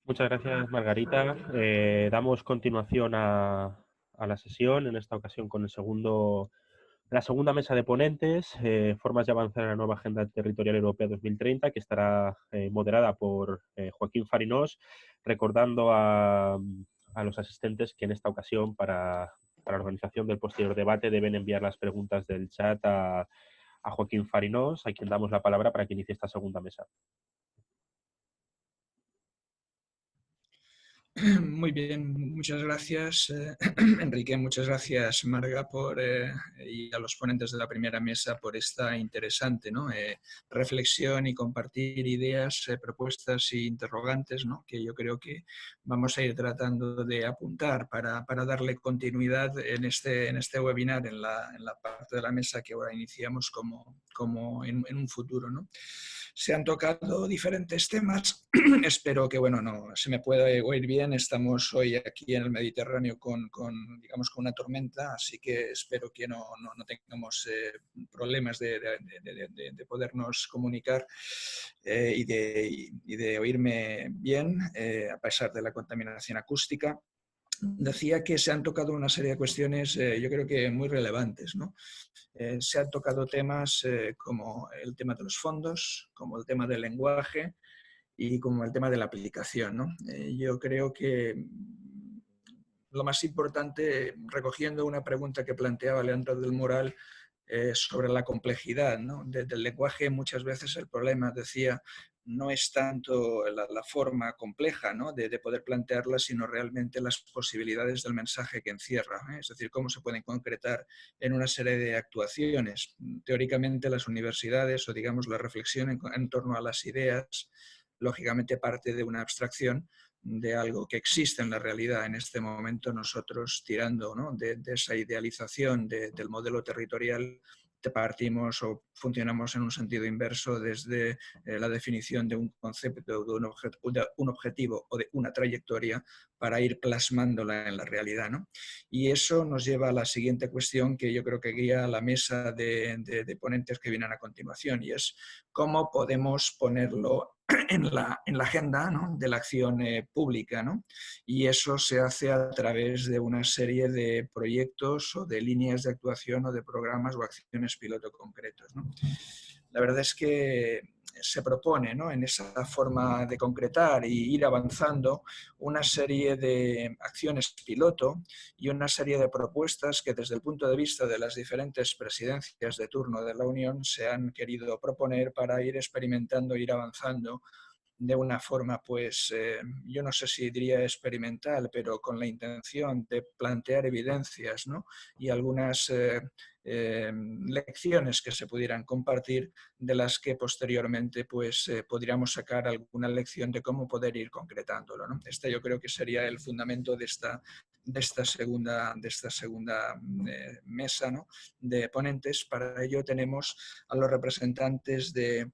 Muchas gracias, Margarita. Damos continuación a la sesión, en esta ocasión con la segunda mesa de ponentes, formas de avanzar en la nueva Agenda Territorial Europea 2030, que estará moderada por Joaquín Farinós, recordando a los asistentes que en esta ocasión, para la organización del posterior debate, deben enviar las preguntas del chat a Joaquín Farinós, a quien damos la palabra para que inicie esta segunda mesa. Muy bien, muchas gracias Enrique, muchas gracias Marga y a los ponentes de la primera mesa por esta interesante reflexión y compartir ideas, propuestas e interrogantes, que yo creo que vamos a ir tratando de apuntar para darle continuidad en este webinar, en la parte de la mesa que ahora iniciamos como en un futuro. Se han tocado diferentes temas, espero que no se me pueda oír bien. Estamos hoy aquí en el Mediterráneo con una tormenta, así que espero que no tengamos problemas de podernos comunicar y de oírme bien, a pesar de la contaminación acústica. Decía que se han tocado una serie de cuestiones, yo creo que muy relevantes, se han tocado temas como el tema de los fondos, como el tema del lenguaje, y como el tema de la aplicación. Yo creo que lo más importante, recogiendo una pregunta que planteaba Leandro del Moral sobre la complejidad del lenguaje, muchas veces el problema, decía, no es tanto la forma compleja de poder plantearla, sino realmente las posibilidades del mensaje que encierra, es decir, cómo se pueden concretar en una serie de actuaciones. Teóricamente, las universidades, o digamos la reflexión en torno a las ideas, lógicamente parte de una abstracción de algo que existe en la realidad. En este momento nosotros, tirando de esa idealización del modelo territorial, partimos o funcionamos en un sentido inverso desde la definición de un concepto, de un objetivo o de una trayectoria para ir plasmándola en la realidad. Y eso nos lleva a la siguiente cuestión que yo creo que guía la mesa de ponentes que vienen a continuación, y es cómo podemos ponerlo en la agenda de la acción pública. Y eso se hace a través de una serie de proyectos o de líneas de actuación o de programas o acciones piloto concretos. La verdad es que se propone en esa forma de concretar y ir avanzando una serie de acciones piloto y una serie de propuestas que desde el punto de vista de las diferentes presidencias de turno de la Unión se han querido proponer para ir experimentando, ir avanzando de una forma, pues, yo no sé si diría experimental, pero con la intención de plantear evidencias y algunas lecciones que se pudieran compartir, de las que posteriormente pues, podríamos sacar alguna lección de cómo poder ir concretándolo. Este yo creo que sería el fundamento de esta segunda mesa de ponentes. Para ello tenemos a los representantes de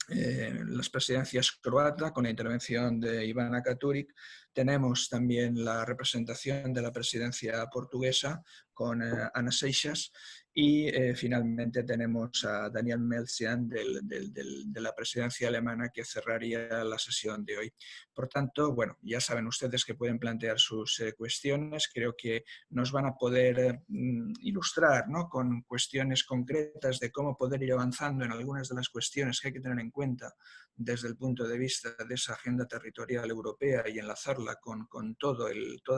las presidencias croata, con la intervención de Ivana Katuric. Tenemos también la representación de la presidencia portuguesa con Ana Seixas, y finalmente tenemos a Daniel Meltzian de la presidencia alemana, que cerraría la sesión de hoy. Por tanto, bueno, ya saben ustedes que pueden plantear sus cuestiones. Creo que nos van a poder ilustrar con cuestiones concretas de cómo poder ir avanzando en algunas de las cuestiones que hay que tener en cuenta desde el punto de vista de esa agenda territorial europea, y enlazarla con todos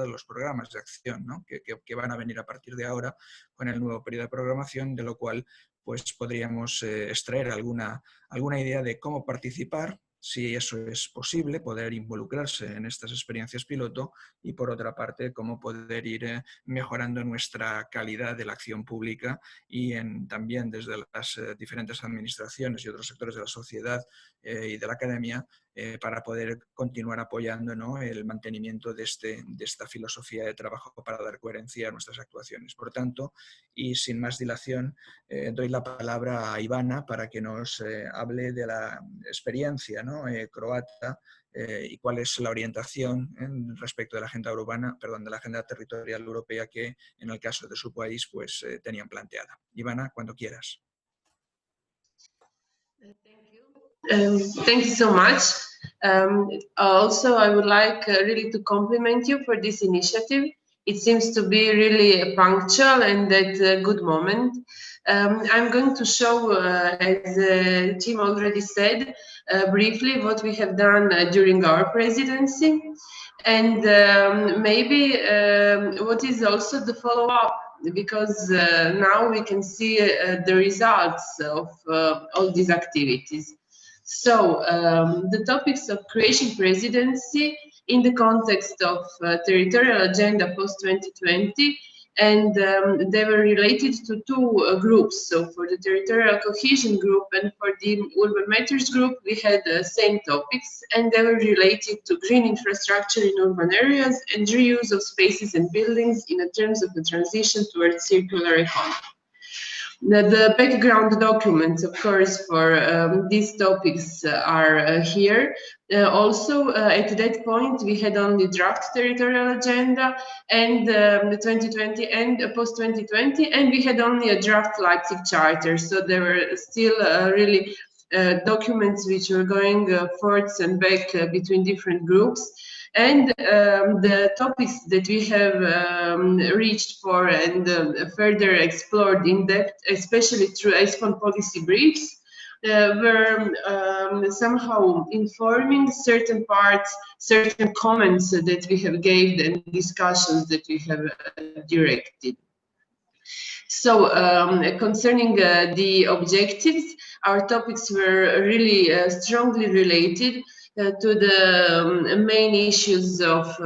los programas de acción que van a venir a partir de ahora con el nuevo periodo de programación, de lo cual pues podríamos extraer alguna idea de cómo participar, si eso es posible, poder involucrarse en estas experiencias piloto, y por otra parte cómo poder ir mejorando nuestra calidad de la acción pública, y también desde las diferentes administraciones y otros sectores de la sociedad y de la academia, para poder continuar apoyando el mantenimiento de esta filosofía de trabajo para dar coherencia a nuestras actuaciones. Por tanto, y sin más dilación, doy la palabra a Ivana para que nos hable de la experiencia croata y cuál es la orientación respecto de la agenda de la agenda territorial europea que en el caso de su país pues tenían planteada. Ivana, cuando quieras. Thank you so much. Also, I would like really to compliment you for this initiative. It seems to be really punctual and at a good moment. I'm going to show, as the team already said, briefly what we have done during our presidency, and maybe what is also the follow-up, because now we can see the results of all these activities. So the topics of Croatian presidency in the context of territorial agenda post-2020, and they were related to two groups. So for the territorial cohesion group and for the urban matters group, we had the same topics, and they were related to green infrastructure in urban areas and reuse of spaces and buildings in terms of the transition towards circular economy. The background documents, of course, for these topics are here. Also, at that point, we had only draft territorial agenda and the 2020 and post-2020, and we had only a draft Leipzig Charter. So there were still really documents which were going forth and back between different groups. And the topics that we have reached for and further explored in depth, especially through ESPON policy briefs, were somehow informing certain parts, certain comments that we have gave and discussions that we have directed. So concerning the objectives, our topics were really strongly related to the main issues of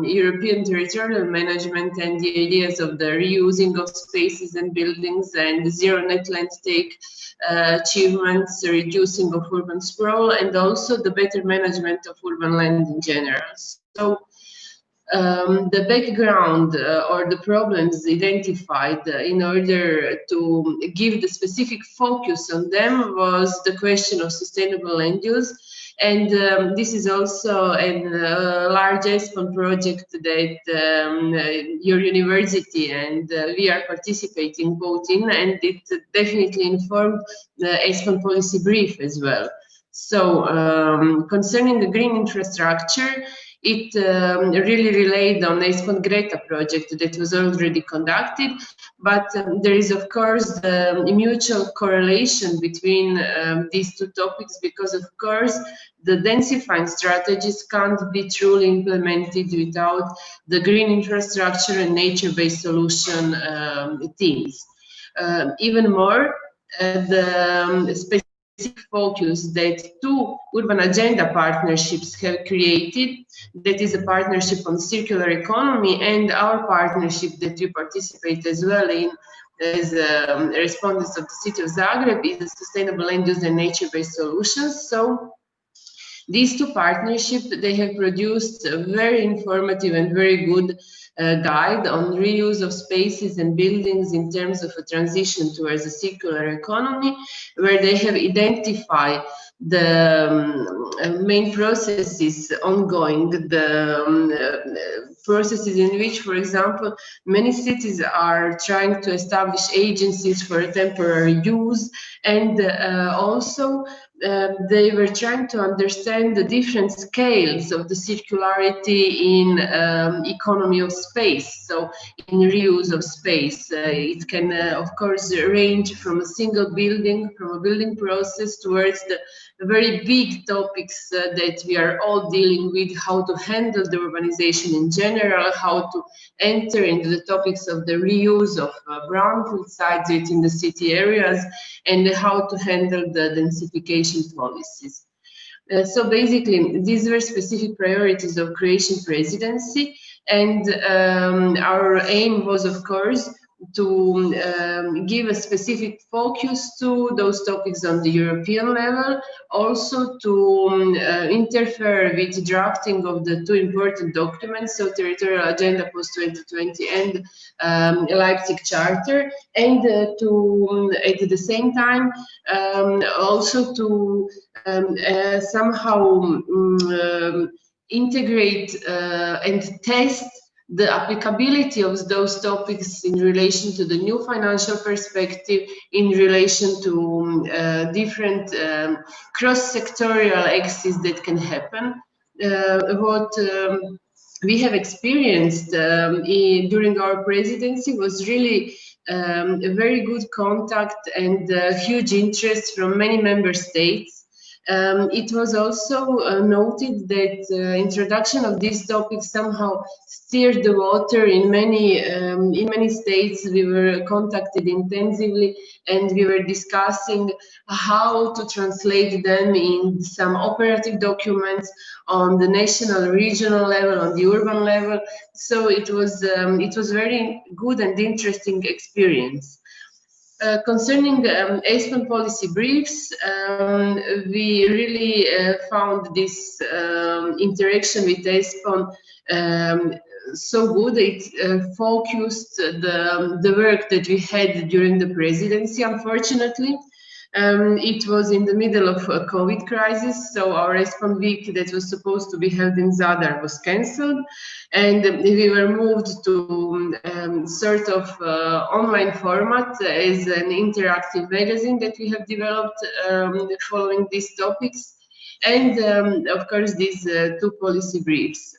European territorial management and the ideas of the reusing of spaces and buildings and zero net land take achievements, reducing of urban sprawl, and also the better management of urban land in general. So the background or the problems identified in order to give the specific focus on them was the question of sustainable land use. And this is also a large ESPON project that your university and we are participating both in, and it definitely informed the ESPON policy brief as well. So concerning the green infrastructure, it really relied on the ESPON Greta project that was already conducted, but there is of course the mutual correlation between these two topics, because of course the densifying strategies can't be truly implemented without the green infrastructure and nature-based solution teams. Even more, the specific focus that two urban agenda partnerships have created, that is a partnership on circular economy, and our partnership that we participate as well in as respondents of the city of Zagreb, is the sustainable land use and nature-based solutions. So these two partnerships, they have produced a very informative and very good guide on reuse of spaces and buildings in terms of a transition towards a circular economy, where they have identified the main processes ongoing, the processes in which, for example, many cities are trying to establish agencies for temporary use, and also they were trying to understand the different scales of the circularity in economy of space, so in reuse of space. It can, of course, range from a single building, from a building process, towards the very big topics that we are all dealing with, how to handle the urbanization in general, how to enter into the topics of the reuse of brownfield sites within the city areas, and how to handle the densification policies. So basically, these were specific priorities of Croatian presidency, and our aim was, of course, to give a specific focus to those topics on the European level, also to interfere with drafting of the two important documents, so Territorial Agenda post-2020 and Leipzig Charter, and to, at the same time, also to somehow integrate and test the applicability of those topics in relation to the new financial perspective, in relation to different cross-sectorial axes that can happen. What we have experienced during our presidency was really a very good contact and huge interest from many member states. It was also noted that introduction of this topic somehow steered the water in many states. We were contacted intensively and we were discussing how to translate them in some operative documents on the national, regional level, on the urban level. So it was very good and interesting experience. Concerning ESPON policy briefs, we really found this interaction with ESPON so good. It focused the work that we had during the presidency. Unfortunately, it was in the middle of a COVID crisis, so our ESPON week that was supposed to be held in Zadar was cancelled, and we were moved to sort of online format as an interactive magazine that we have developed following these topics, and of course these two policy briefs.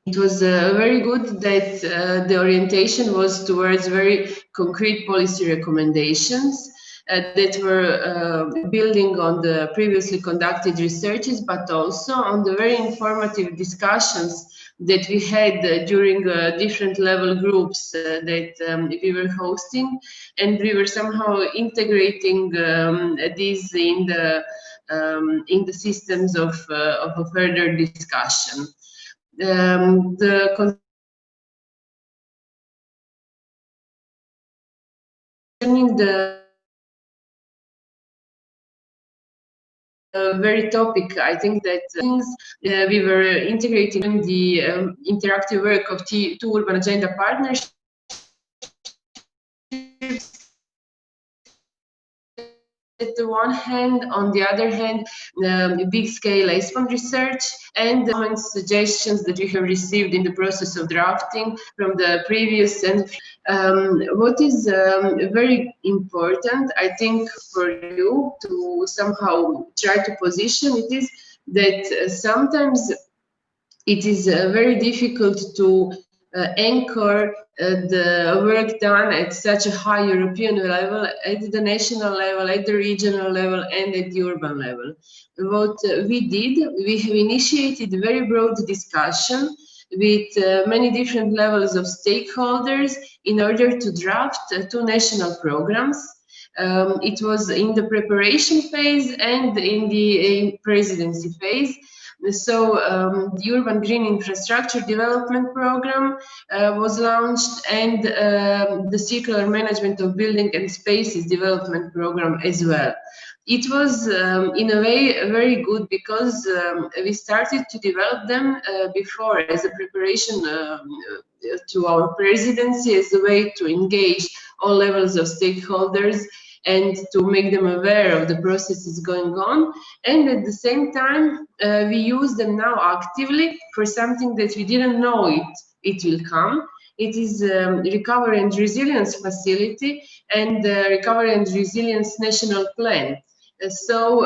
It was very good that the orientation was towards very concrete policy recommendations that were building on the previously conducted researches, but also on the very informative discussions that we had during different level groups that we were hosting, and we were somehow integrating these in the systems of a further discussion. Concerning the very topic, I think that we were integrating the interactive work of two urban agenda partnerships at the one hand, on the other hand, big-scale ESPON research and the suggestions that we have received in the process of drafting from the previous. And what is very important, I think, for you to somehow try to position it is that sometimes it is very difficult to anchor the work done at such a high European level, at the national level, at the regional level, and at the urban level. What we did, we have initiated a very broad discussion with many different levels of stakeholders in order to draft two national programs. It was in the preparation phase and in the presidency phase. So the Urban Green Infrastructure Development Program was launched, and the Circular Management of Building and Spaces Development Program as well. It was in a way very good because we started to develop them before as a preparation to our presidency, as a way to engage all levels of stakeholders and to make them aware of the processes going on. And at the same time, we use them now actively for something that we didn't know it will come. It is Recovery and Resilience Facility and Recovery and Resilience National Plan. So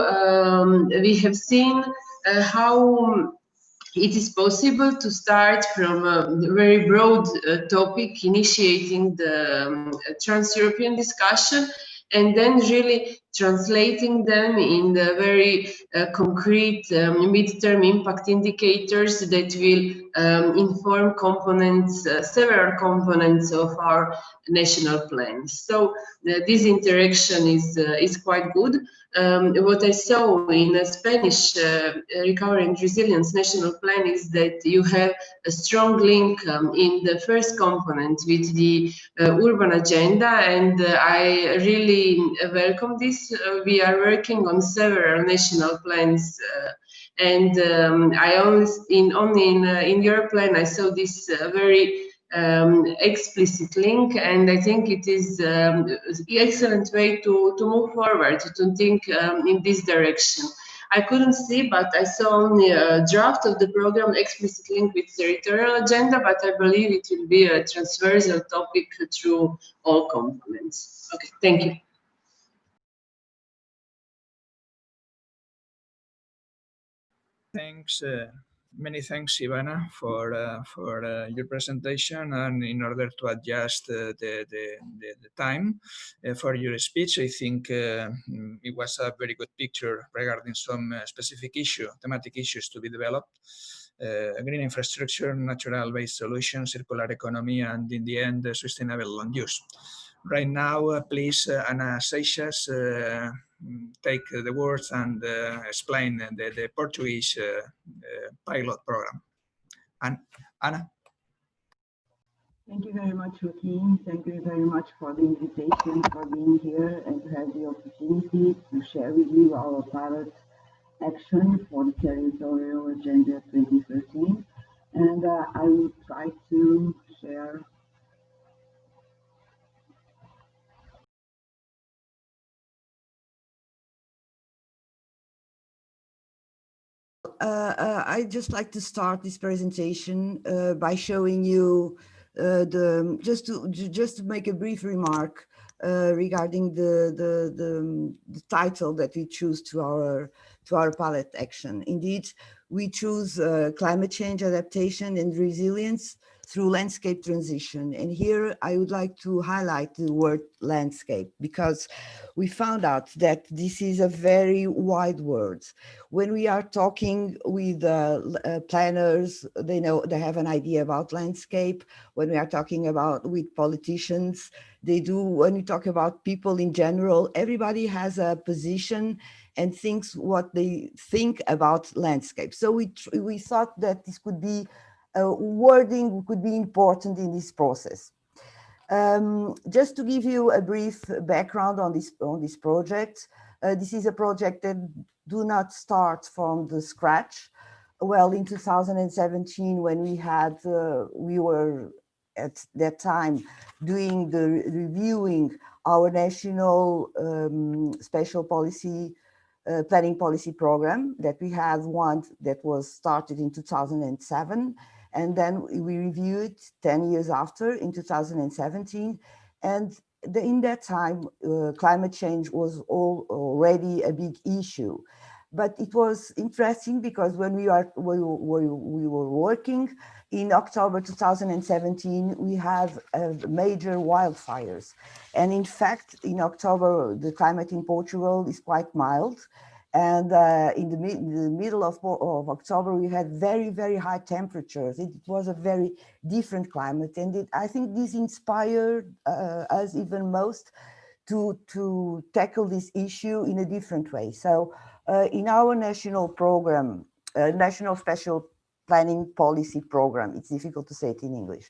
we have seen how it is possible to start from a very broad topic, initiating the trans-European discussion, and then really translating them in the very concrete mid-term impact indicators that will inform components, several components of our national plans. So this interaction is quite good. What I saw in a Spanish Recovery and Resilience National Plan is that you have a strong link in the first component with the urban agenda, and I really welcome this. We are working on several national plans, and I only in your plan I saw this very explicit link, and I think it is the excellent way to move forward, to think in this direction. I couldn't see, but I saw only a draft of the program explicit link with territorial agenda, but I believe it will be a transversal topic through all components. Okay, thank you. Thanks, many thanks, Ivana, for your presentation, and in order to adjust the time for your speech, I think it was a very good picture regarding some specific thematic issues to be developed. Green infrastructure, natural-based solutions, circular economy, and in the end, sustainable land use. Right now, please, Anna Seixas, take the words and explain the Portuguese pilot program. And Anna. Thank you very much, Joaquin. Thank you very much for the invitation, for being here and to have the opportunity to share with you our pilot action for the Territorial Agenda 2013. And I will try to share. I'd just like to start this presentation by showing you just to make a brief remark regarding the title that we choose to our pilot action. Indeed, we choose climate change adaptation and resilience through landscape transition. And here I would like to highlight the word landscape, because we found out that this is a very wide word. When we are talking with planners, they have an idea about landscape. When we are talking about with politicians, they do. When we talk about people in general, everybody has a position and thinks what they think about landscape. So we thought that this could be wording could be important in this process. Just to give you a brief background on this project, this is a project that do not start from the scratch. Well, in 2017, when we were at that time doing the reviewing our national special policy planning policy program, that we had one that was started in 2007. And then we reviewed it 10 years after in 2017. And in that time, climate change was already a big issue. But it was interesting because when we were working in October 2017, we had major wildfires. And in fact, in October, the climate in Portugal is quite mild. And in the middle of October, we had very, very high temperatures. It was a very different climate. And I think this inspired us even most to tackle this issue in a different way. So in our national program, National Special Planning Policy Program, it's difficult to say it in English,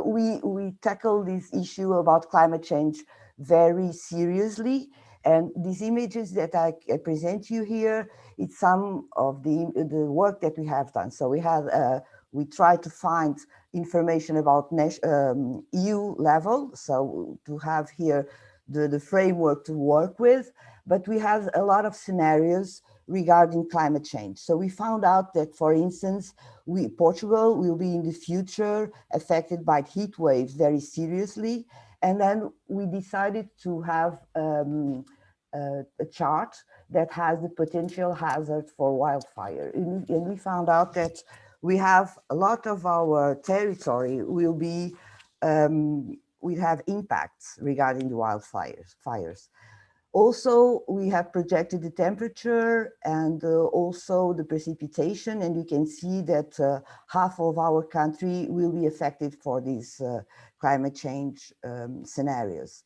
we tackle this issue about climate change very seriously. And these images that I present you here, it's some of the work that we have done. So we try to find information about EU level, so to have here the framework to work with, but we have a lot of scenarios regarding climate change. So we found out that, for instance, Portugal will be in the future affected by heat waves very seriously. And then we decided to have a chart that has the potential hazard for wildfire. And we found out that we have a lot of our territory will be, we have impacts regarding the wildfires. Also, we have projected the temperature and also the precipitation, and you can see that half of our country will be affected for these climate change scenarios.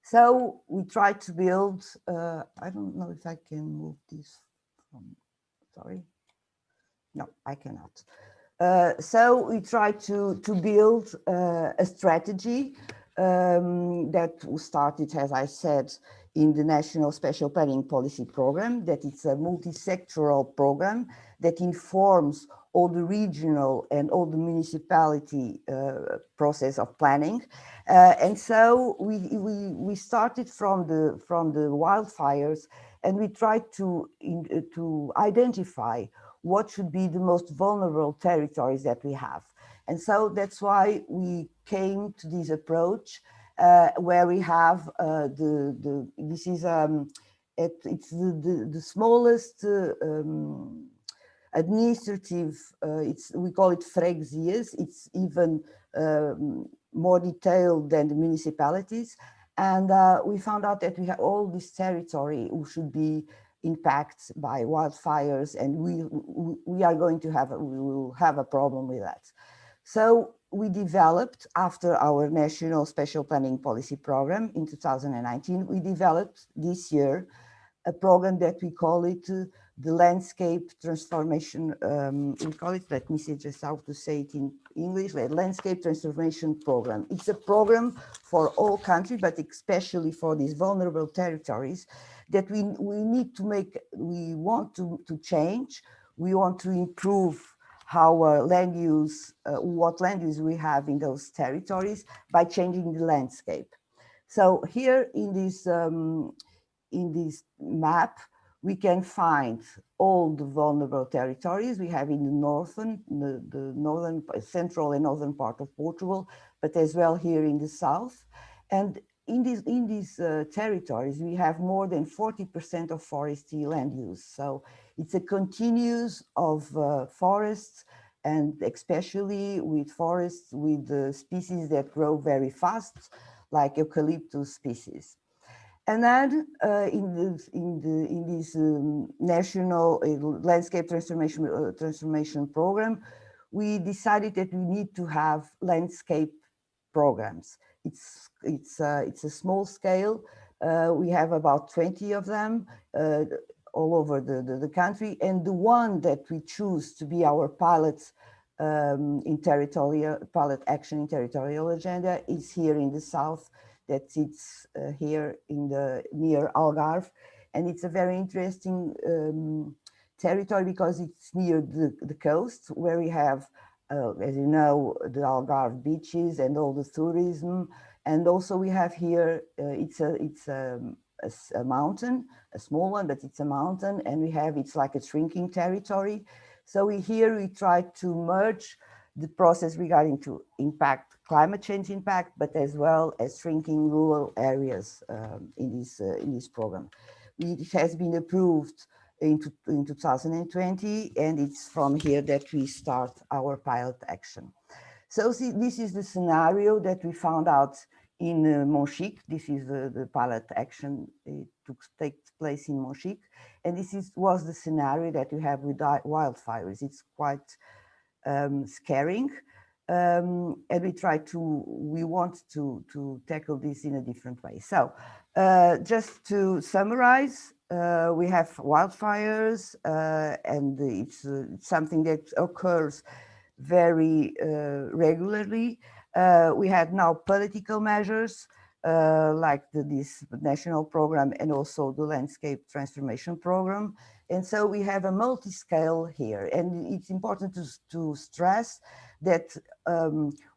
So we try to build, I don't know if I can move this from, sorry. No, I cannot. So we try to build a strategy that started, as I said, in the National Special Planning Policy Program, that it's a multi-sectoral program that informs all the regional and all the municipality process of planning. And so we started from the wildfires, and we tried to identify what should be the most vulnerable territories that we have. And so that's why we came to this approach where we have this is it's the smallest administrative, we call it freguesias. It's even more detailed than the municipalities. And we found out that we have all this territory who should be impacted by wildfires, and we are going to have, we will have a problem with that. So we developed, after our national special planning policy program in 2019, we developed this year a program that we call it the landscape transformation, we call it, let me see just how to say it in English, like landscape transformation program. It's a program for all countries, but especially for these vulnerable territories that we need to make, we want to change, we want to improve our land use, what land use we have in those territories by changing the landscape. So here in this map, we can find all the vulnerable territories we have in the northern, central and northern part of Portugal, but as well here in the south. And in these territories, we have more than 40% of forestry land use. So it's a continuous of forests, and especially with forests with species that grow very fast, like eucalyptus species. And then in this national landscape transformation program, we decided that we need to have landscape programs. It's a small scale. We have about 20 of them all over the country. And the one that we choose to be our pilot pilot action in territorial agenda is here in the south, that sits here in near Algarve. And it's a very interesting territory because it's near the coast, where we have, as you know, the Algarve beaches and all the tourism. And also we have here, it's a mountain, a small one, but it's a mountain, and it's like a shrinking territory. So here we try to merge the process regarding to climate change impact, but as well as shrinking rural areas in this program. It has been approved in 2020, and it's from here that we start our pilot action. So see, this is the scenario that we found out in Monchique. This is the pilot action. It takes place in Monchique, and this was the scenario that we have with wildfires. It's quite scaring, and we want to tackle this in a different way. So just to summarize, we have wildfires, and it's something that occurs very regularly. We had now political measures like this national program and also the landscape transformation program. And so we have a multi-scale here. And it's important to stress that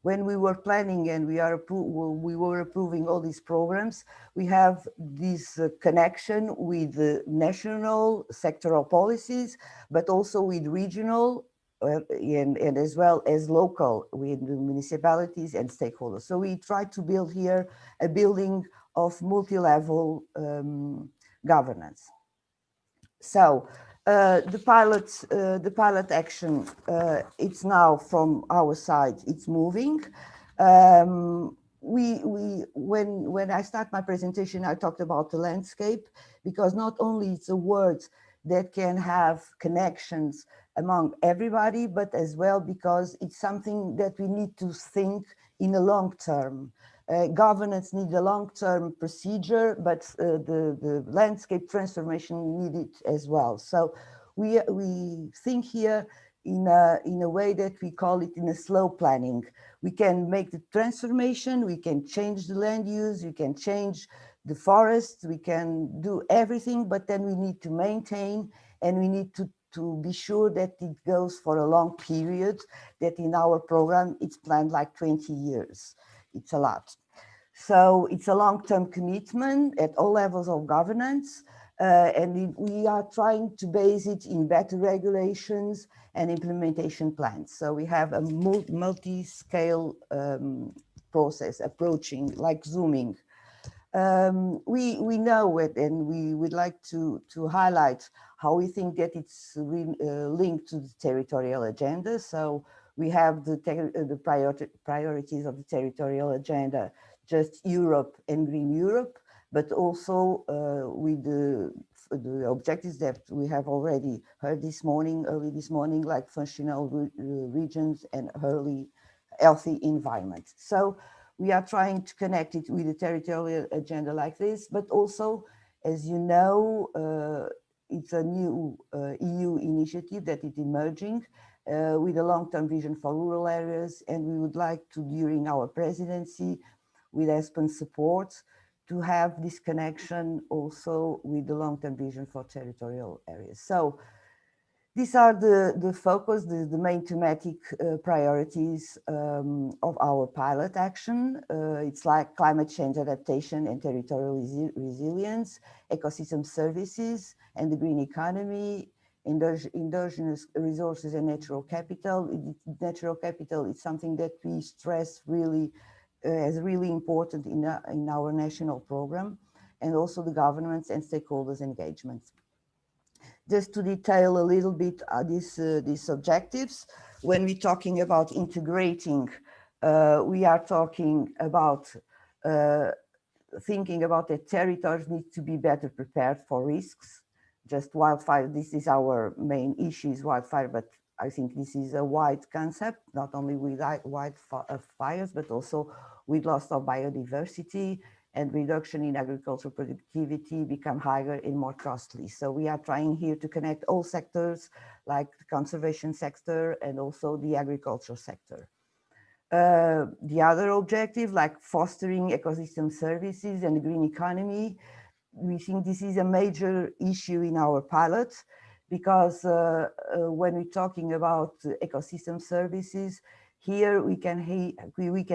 when we were planning and we were approving all these programs, we have this connection with the national sectoral policies, but also with regional and as well as local with the municipalities and stakeholders. So we try to build here a building of multi-level governance. So the pilot action, it's now from our side, it's moving. When I start my presentation, I talked about the landscape, because not only it's a word that can have connections among everybody, but as well because it's something that we need to think in the long term. Governance needs a long-term procedure, but the landscape transformation needs it as well. So we think here in a way that we call it in a slow planning. We can make the transformation, we can change the land use, we can change the forest, we can do everything, but then we need to maintain, and we need to be sure that it goes for a long period, that in our program it's planned like 20 years. It's a lot. So it's a long-term commitment at all levels of governance. we are trying to base it in better regulations and implementation plans. So we have a multi-scale process approaching, like zooming. We know it, and we would like to highlight how we think that it's linked to the territorial agenda. So we have the priorities of the territorial agenda, just Europe and Green Europe, but also with the objectives that we have already heard early this morning, like functional regions and healthy environment. So we are trying to connect it with the territorial agenda like this, but also, as you know, it's a new EU initiative that is emerging with a long-term vision for rural areas. And we would like to, during our presidency, with ESPAN's support, to have this connection also with the long-term vision for territorial areas. So these are the focus, the main thematic priorities of our pilot action. It's like climate change adaptation and territorial resilience, ecosystem services and the green economy, endogenous resources and natural capital. Natural capital is something that we stress really as really important in our national program, and also the governments and stakeholders engagements. Just to detail a little bit these objectives, when we're talking about integrating, we are talking about thinking about that territories need to be better prepared for risks. Just wildfire, this is our main issue, is wildfire, but I think this is a wide concept, not only with wildfires, but also with loss of biodiversity, and reduction in agricultural productivity become higher and more costly. So we are trying here to connect all sectors, like the conservation sector and also the agricultural sector. The other objective, like fostering ecosystem services and the green economy, we think this is a major issue in our pilot, because when we're talking about ecosystem services, here we can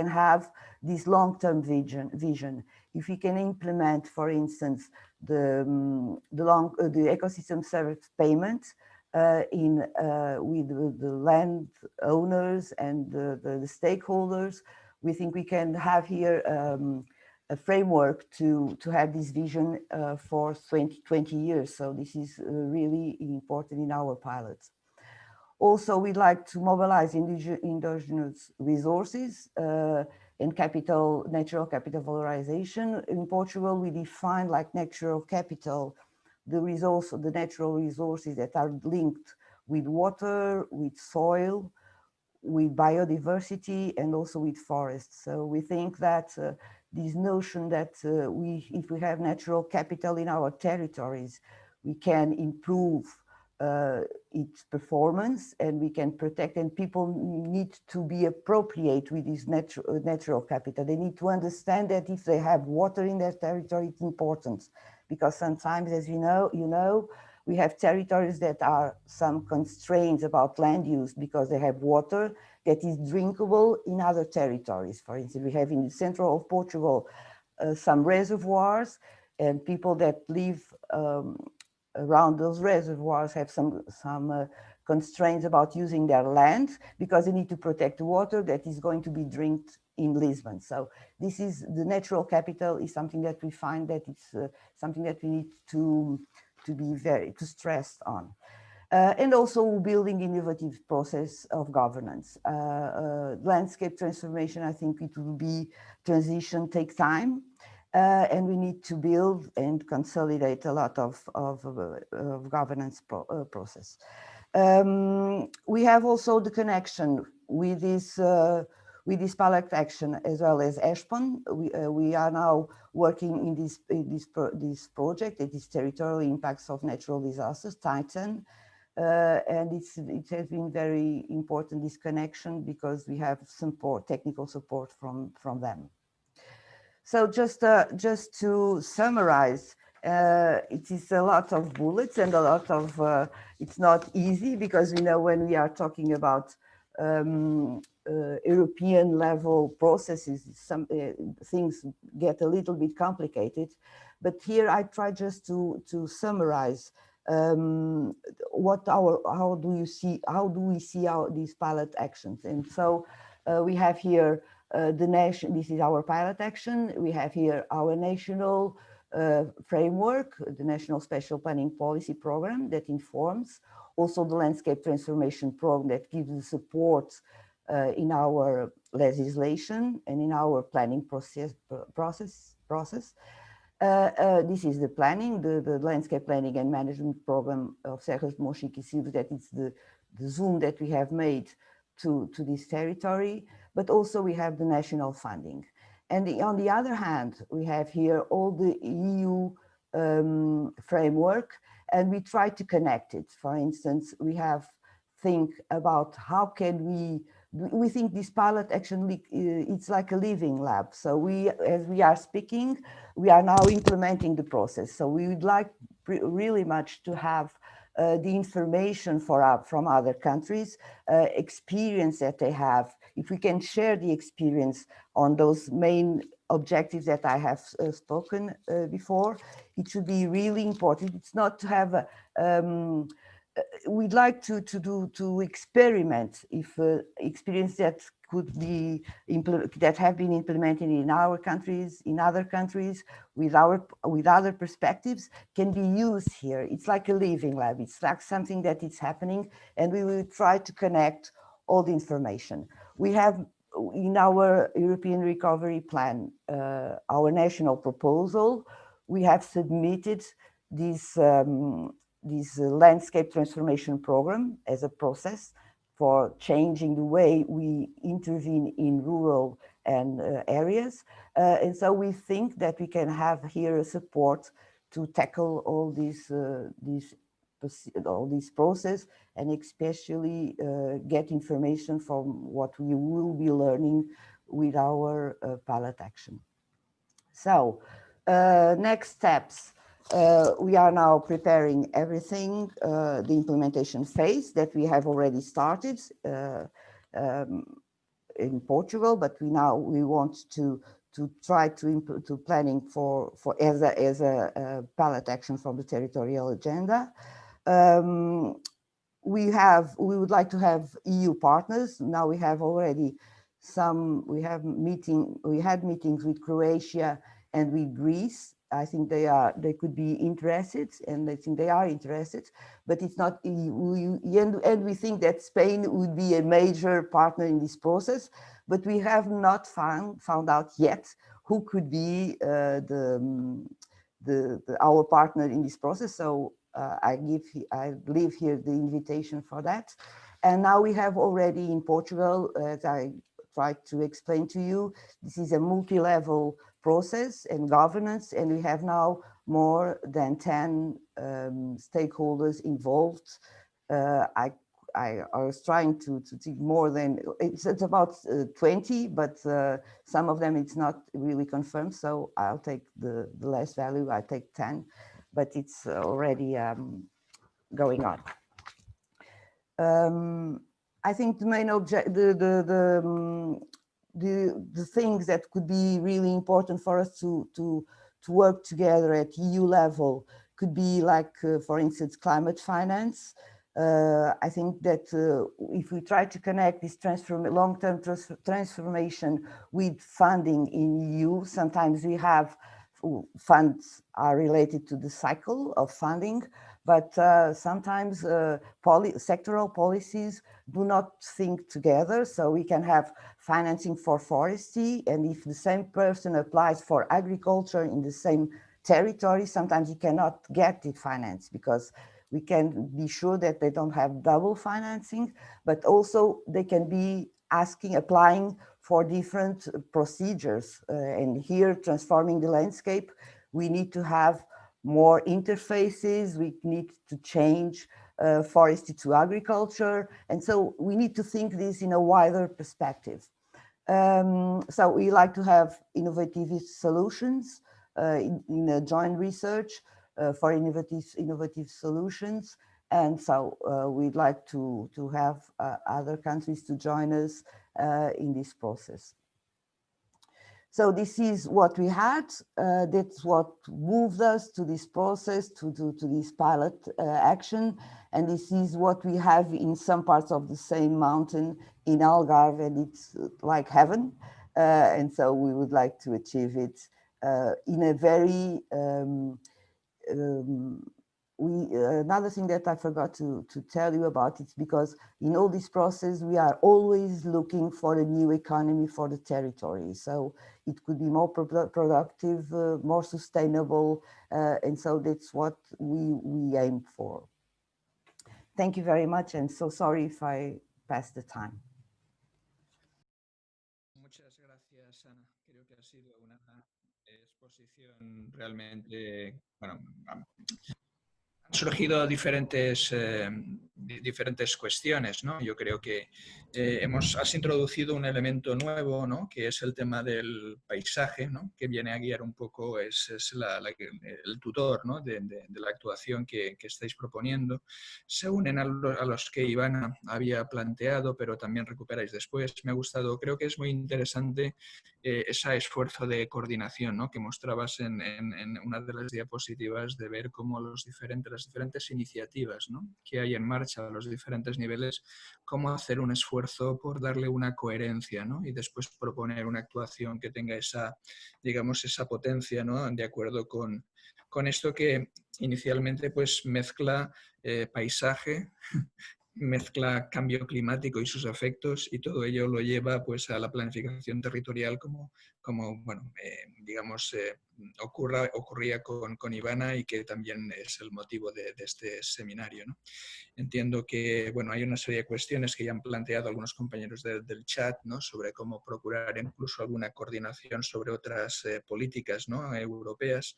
have this long-term vision. If we can implement, for instance, the ecosystem service payment with the land owners and the stakeholders, we think we can have here a framework to have this vision for 20 years. So this is really important in our pilots. Also, we'd like to mobilize endogenous resources and natural capital valorization. In Portugal, we define like natural capital, the natural resources that are linked with water, with soil, with biodiversity, and also with forests. So we think that this notion that if we have natural capital in our territories, we can improve its performance, and we can protect, and people need to be appropriate with this natural capital. They need to understand that if they have water in their territory, it's important, because sometimes, as you know, we have territories that are some constraints about land use because they have water that is drinkable in other territories. For instance, we have in the central of Portugal some reservoirs, and people that live around those reservoirs have some constraints about using their land because they need to protect the water that is going to be drinked in Lisbon. So this is the natural capital is something that we find that it's something that we need to stress on. And also building innovative process of governance. Landscape transformation, I think it will be transition, take time. And we need to build and consolidate a lot of governance process. We have also the connection with this pilot action as well as ESPAN. We are now working in this project, it is territorial impacts of natural disasters, Titan. And it has been very important, this connection, because we have technical support from them. So just to summarize, it is a lot of bullets and a lot of, it's not easy, because we know when we are talking about European level processes, some things get a little bit complicated, But here I try just to summarize how do we see these pilot actions. And so we have here this is our pilot action. We have here our national framework, the National Spatial Planning Policy Program that informs, also the Landscape Transformation Program that gives the support in our legislation and in our planning process. This is the planning, the Landscape Planning and Management Program of Seixas, Mochique, Silves, that is the zoom that we have made to this territory, but also we have the national funding. And on the other hand, we have here all the EU framework, and we try to connect it. For instance, we have think about how can we think this pilot actually, it's like a living lab. So as we are speaking, we are now implementing the process. So we would like really much to have the information from other countries, experience that they have. If we can share the experience on those main objectives that I have spoken before, it should be really important. It's not to have we'd like to experiment if experience that could be that have been implemented in our countries, in other countries, with other perspectives, can be used here. It's like a living lab. It's like something that is happening, and we will try to connect all the information. We have in our European Recovery Plan, our national proposal, we have submitted this landscape transformation program as a process for changing the way we intervene in rural and areas. And so we think that we can have here a support to tackle all this process, and especially get information from what we will be learning with our pilot action. So next steps. We are now preparing everything, the implementation phase that we have already started in Portugal, but we want to try to planning for as a pilot action from the territorial agenda. We would like to have EU partners. Now we have already we had meetings with Croatia and with Greece. I think they could be interested, and I think they are interested, but it's not, and we think that Spain would be a major partner in this process, but we have not found out yet who could be our partner in this process. So I leave here the invitation for that. And now we have already in Portugal, as I tried to explain to you, this is a multi-level process and governance, and we have now more than 10 stakeholders involved. I was trying to think more than, it's about 20, but some of them it's not really confirmed, so I'll take the last value, I take 10, but it's already going on. I think the main the things that could be really important for us to work together at EU level could be like, for instance, climate finance. I think that if we try to connect this long-term transformation with funding in EU, sometimes we have funds are related to the cycle of funding, but sometimes sectoral policies do not think together. So we can have financing for forestry, and if the same person applies for agriculture in the same territory, sometimes you cannot get it financed, because we can be sure that they don't have double financing, but also they can be applying for different procedures. And here, transforming the landscape, we need to have more interfaces, we need to change forestry to agriculture. And so we need to think this in a wider perspective. So we like to have innovative solutions in a joint research for innovative solutions. And so we'd like to have other countries to join us in this process. So this is what we had. That's what moved us to this process, to this pilot action. And this is what we have in some parts of the same mountain in Algarve, and it's like heaven. And so we would like to achieve it in a very, another thing that I forgot to tell you about, it's because in all this process, we are always looking for a new economy for the territory. So it could be more productive, more sustainable. And so that's what we aim for. Thank you very much. And so sorry if I passed the time. Muchas gracias, Ana. Creo que ha sido una exposición realmente, bueno, han surgido diferentes cuestiones, ¿no? Yo creo que has introducido un elemento nuevo, ¿no? Que es el tema del paisaje, ¿no? Que viene a guiar un poco, es el tutor, ¿no? de la actuación que estáis proponiendo. Se unen a los que Ivana había planteado, pero también recuperáis después. Me ha gustado, creo que es muy interesante ese esfuerzo de coordinación, ¿no? Que mostrabas en una de las diapositivas, de ver cómo las diferentes iniciativas, ¿no? Que hay en marcha a los diferentes niveles, cómo hacer un esfuerzo por darle una coherencia, ¿no? Y después proponer una actuación que tenga esa, digamos, esa potencia, ¿no? De acuerdo con esto que inicialmente pues mezcla paisaje, mezcla cambio climático y sus efectos, y todo ello lo lleva pues a la planificación territorial como bueno, digamos, ocurría con Ivana, y que también es el motivo de este seminario, ¿no? Entiendo que, bueno, hay una serie de cuestiones que ya han planteado algunos compañeros del chat, ¿no? Sobre cómo procurar incluso alguna coordinación sobre otras políticas, ¿no? Europeas,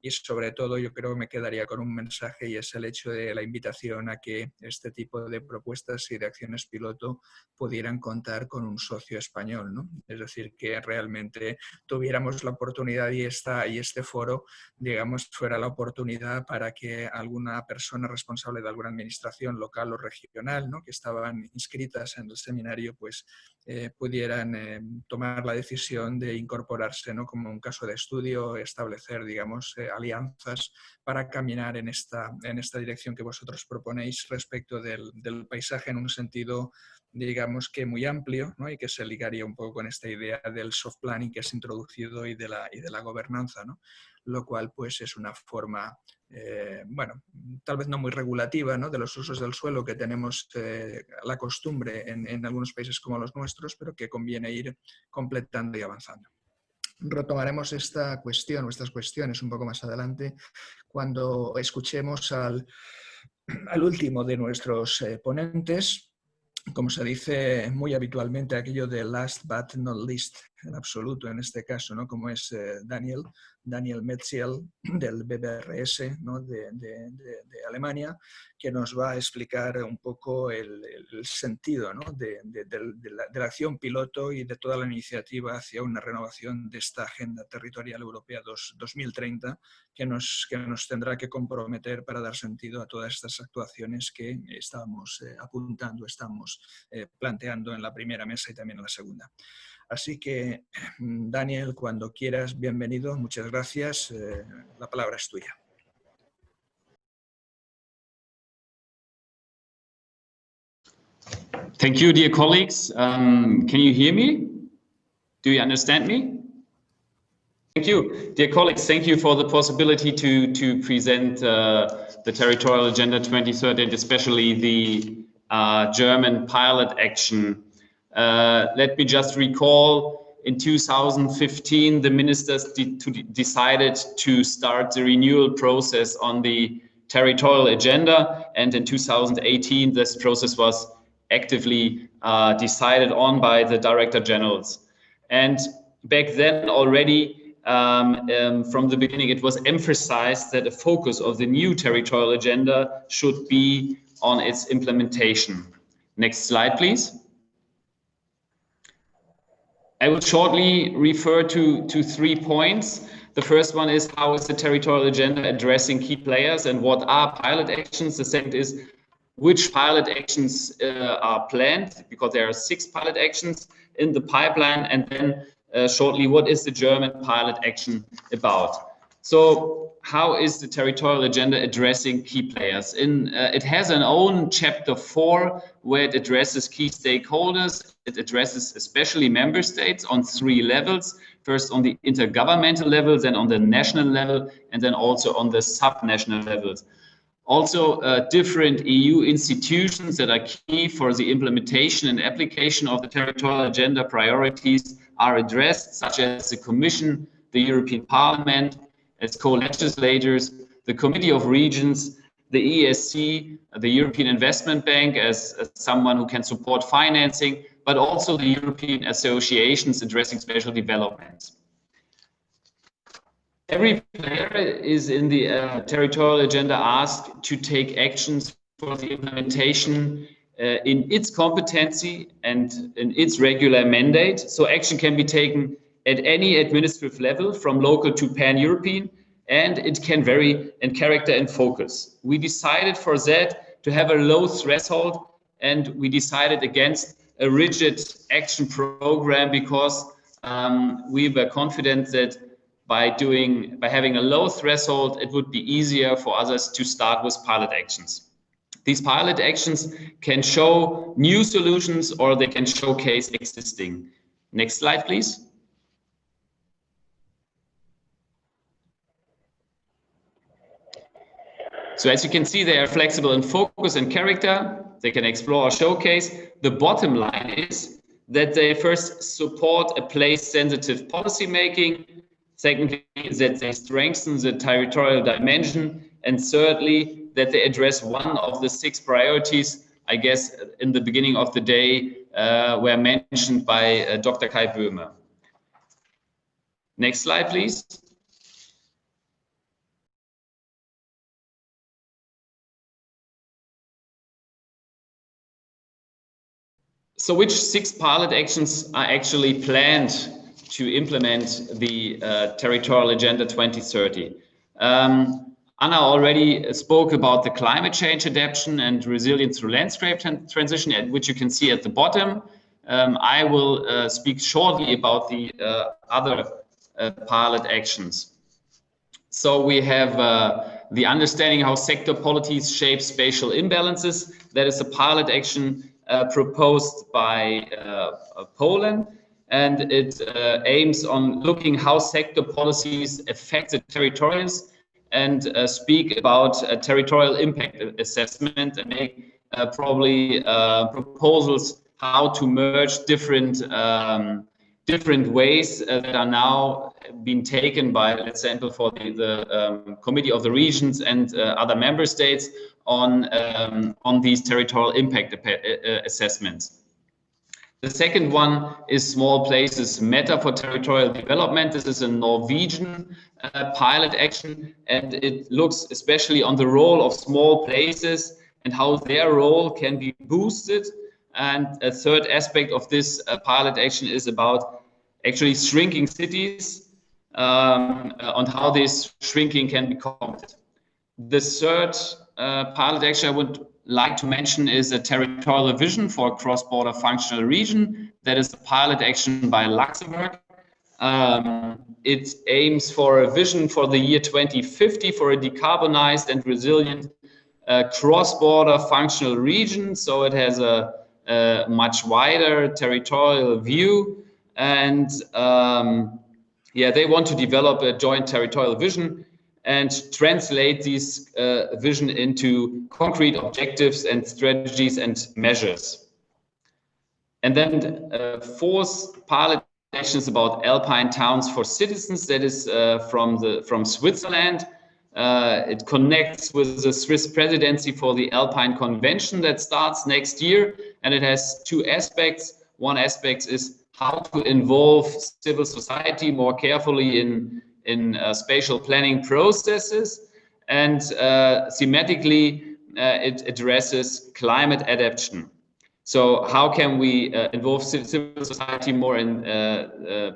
y sobre todo yo creo que me quedaría con un mensaje, y es el hecho de la invitación a que este tipo de propuestas y de acciones piloto pudieran contar con un socio español, ¿no? Es decir, que realmente tuviéramos la oportunidad, y este foro, digamos, fuera la oportunidad para que alguna persona responsable de alguna administración local o regional, ¿no? Que estaban inscritas en el seminario, pues pudieran tomar la decisión de incorporarse, ¿no? Como un caso de estudio, establecer, digamos, alianzas para caminar en esta dirección que vosotros proponéis respecto del paisaje en un sentido, digamos, que muy amplio, ¿no? Y que se ligaría un poco con esta idea del soft planning que has introducido y de la gobernanza, ¿no? Lo cual pues es una forma, bueno, tal vez no muy regulativa, ¿no? De los usos del suelo que tenemos la costumbre en algunos países como los nuestros, pero que conviene ir completando y avanzando. Retomaremos esta cuestión o estas cuestiones un poco más adelante, cuando escuchemos al último de nuestros ponentes. Como se dice muy habitualmente, aquello de last but not least, en absoluto en este caso, ¿no? Como es Daniel Meltzian del BBRS, ¿no? de Alemania, que nos va a explicar un poco el sentido, ¿no? de la acción piloto y de toda la iniciativa hacia una renovación de esta Agenda Territorial Europea 2030, que nos tendrá que comprometer para dar sentido a todas estas actuaciones que estábamos apuntando, estamos planteando en la primera mesa y también en la segunda. Así que, Daniel, cuando quieras, bienvenido. Muchas gracias. La palabra es tuya. Thank you, dear colleagues. Can you hear me? Do you understand me? Thank you. Dear colleagues, thank you for the possibility to present the Territorial Agenda 2030, and especially the German pilot action. Let me just recall, in 2015, the ministers decided to start the renewal process on the Territorial Agenda, and in 2018, this process was actively decided on by the Director-Generals. And back then already, from the beginning, it was emphasized that the focus of the new Territorial Agenda should be on its implementation. Next slide, please. I will shortly refer to 3 points. The first one is, how is the Territorial Agenda addressing key players and what are pilot actions? The second is, which pilot actions are planned, because there are 6 pilot actions in the pipeline. And then shortly what is the German pilot action about. So how is the territorial agenda addressing key players? It has an own chapter 4 where it addresses key stakeholders. It addresses especially member states on 3 levels. First on the intergovernmental level, then on the national level, and then also on the subnational levels. Also, different EU institutions that are key for the implementation and application of the territorial agenda priorities are addressed, such as the Commission, the European Parliament, as co-legislators, the Committee of Regions, the ESC, the European Investment Bank as someone who can support financing, but also the European associations addressing spatial development. Every player is in the territorial agenda asked to take actions for the implementation in its competency and in its regular mandate. So action can be taken at any administrative level, from local to pan-European, and it can vary in character and focus. We decided for that to have a low threshold, and we decided against a rigid action program because we were confident that by having a low threshold, it would be easier for others to start with pilot actions. These pilot actions can show new solutions or they can showcase existing. Next slide, please. So as you can see, they are flexible in focus and character. They can explore or showcase. The bottom line is that they first support a place-sensitive policy making. Secondly, that they strengthen the territorial dimension. And thirdly, that they address one of the 6 priorities, I guess, in the beginning of the day, were mentioned by Dr. Kai Böhme. Next slide, please. So which 6 pilot actions are actually planned to implement the Territorial Agenda 2030? Anna already spoke about the climate change adaptation and resilience through landscape transition, which you can see at the bottom. I will speak shortly about the other pilot actions. So we have the understanding how sector policies shape spatial imbalances. That is a pilot action proposed by Poland, and it aims on looking how sector policies affect the territories and speak about a territorial impact assessment and make probably proposals how to merge different ways that are now being taken by, let's say, for the Committee of the Regions and other member states on these territorial impact assessments. The second one is small places matter for territorial development. This is a Norwegian pilot action, and it looks especially on the role of small places and how their role can be boosted. And a third aspect of this pilot action is about actually shrinking cities, on how this shrinking can be combated. The third pilot action I would like to mention is a territorial vision for a cross-border functional region. That is a pilot action by Luxembourg. It aims for a vision for the year 2050 for a decarbonized and resilient cross-border functional region. So it has a much wider territorial view, and yeah, they want to develop a joint territorial vision and translate this vision into concrete objectives and strategies and measures. And then fourth pilot action is about Alpine towns for citizens. That is from Switzerland. It connects with the Swiss presidency for the Alpine Convention that starts next year, and it has 2 aspects. One aspect is how to involve civil society more carefully in spatial planning processes, and thematically it addresses climate adaptation. So how can we involve civil society more in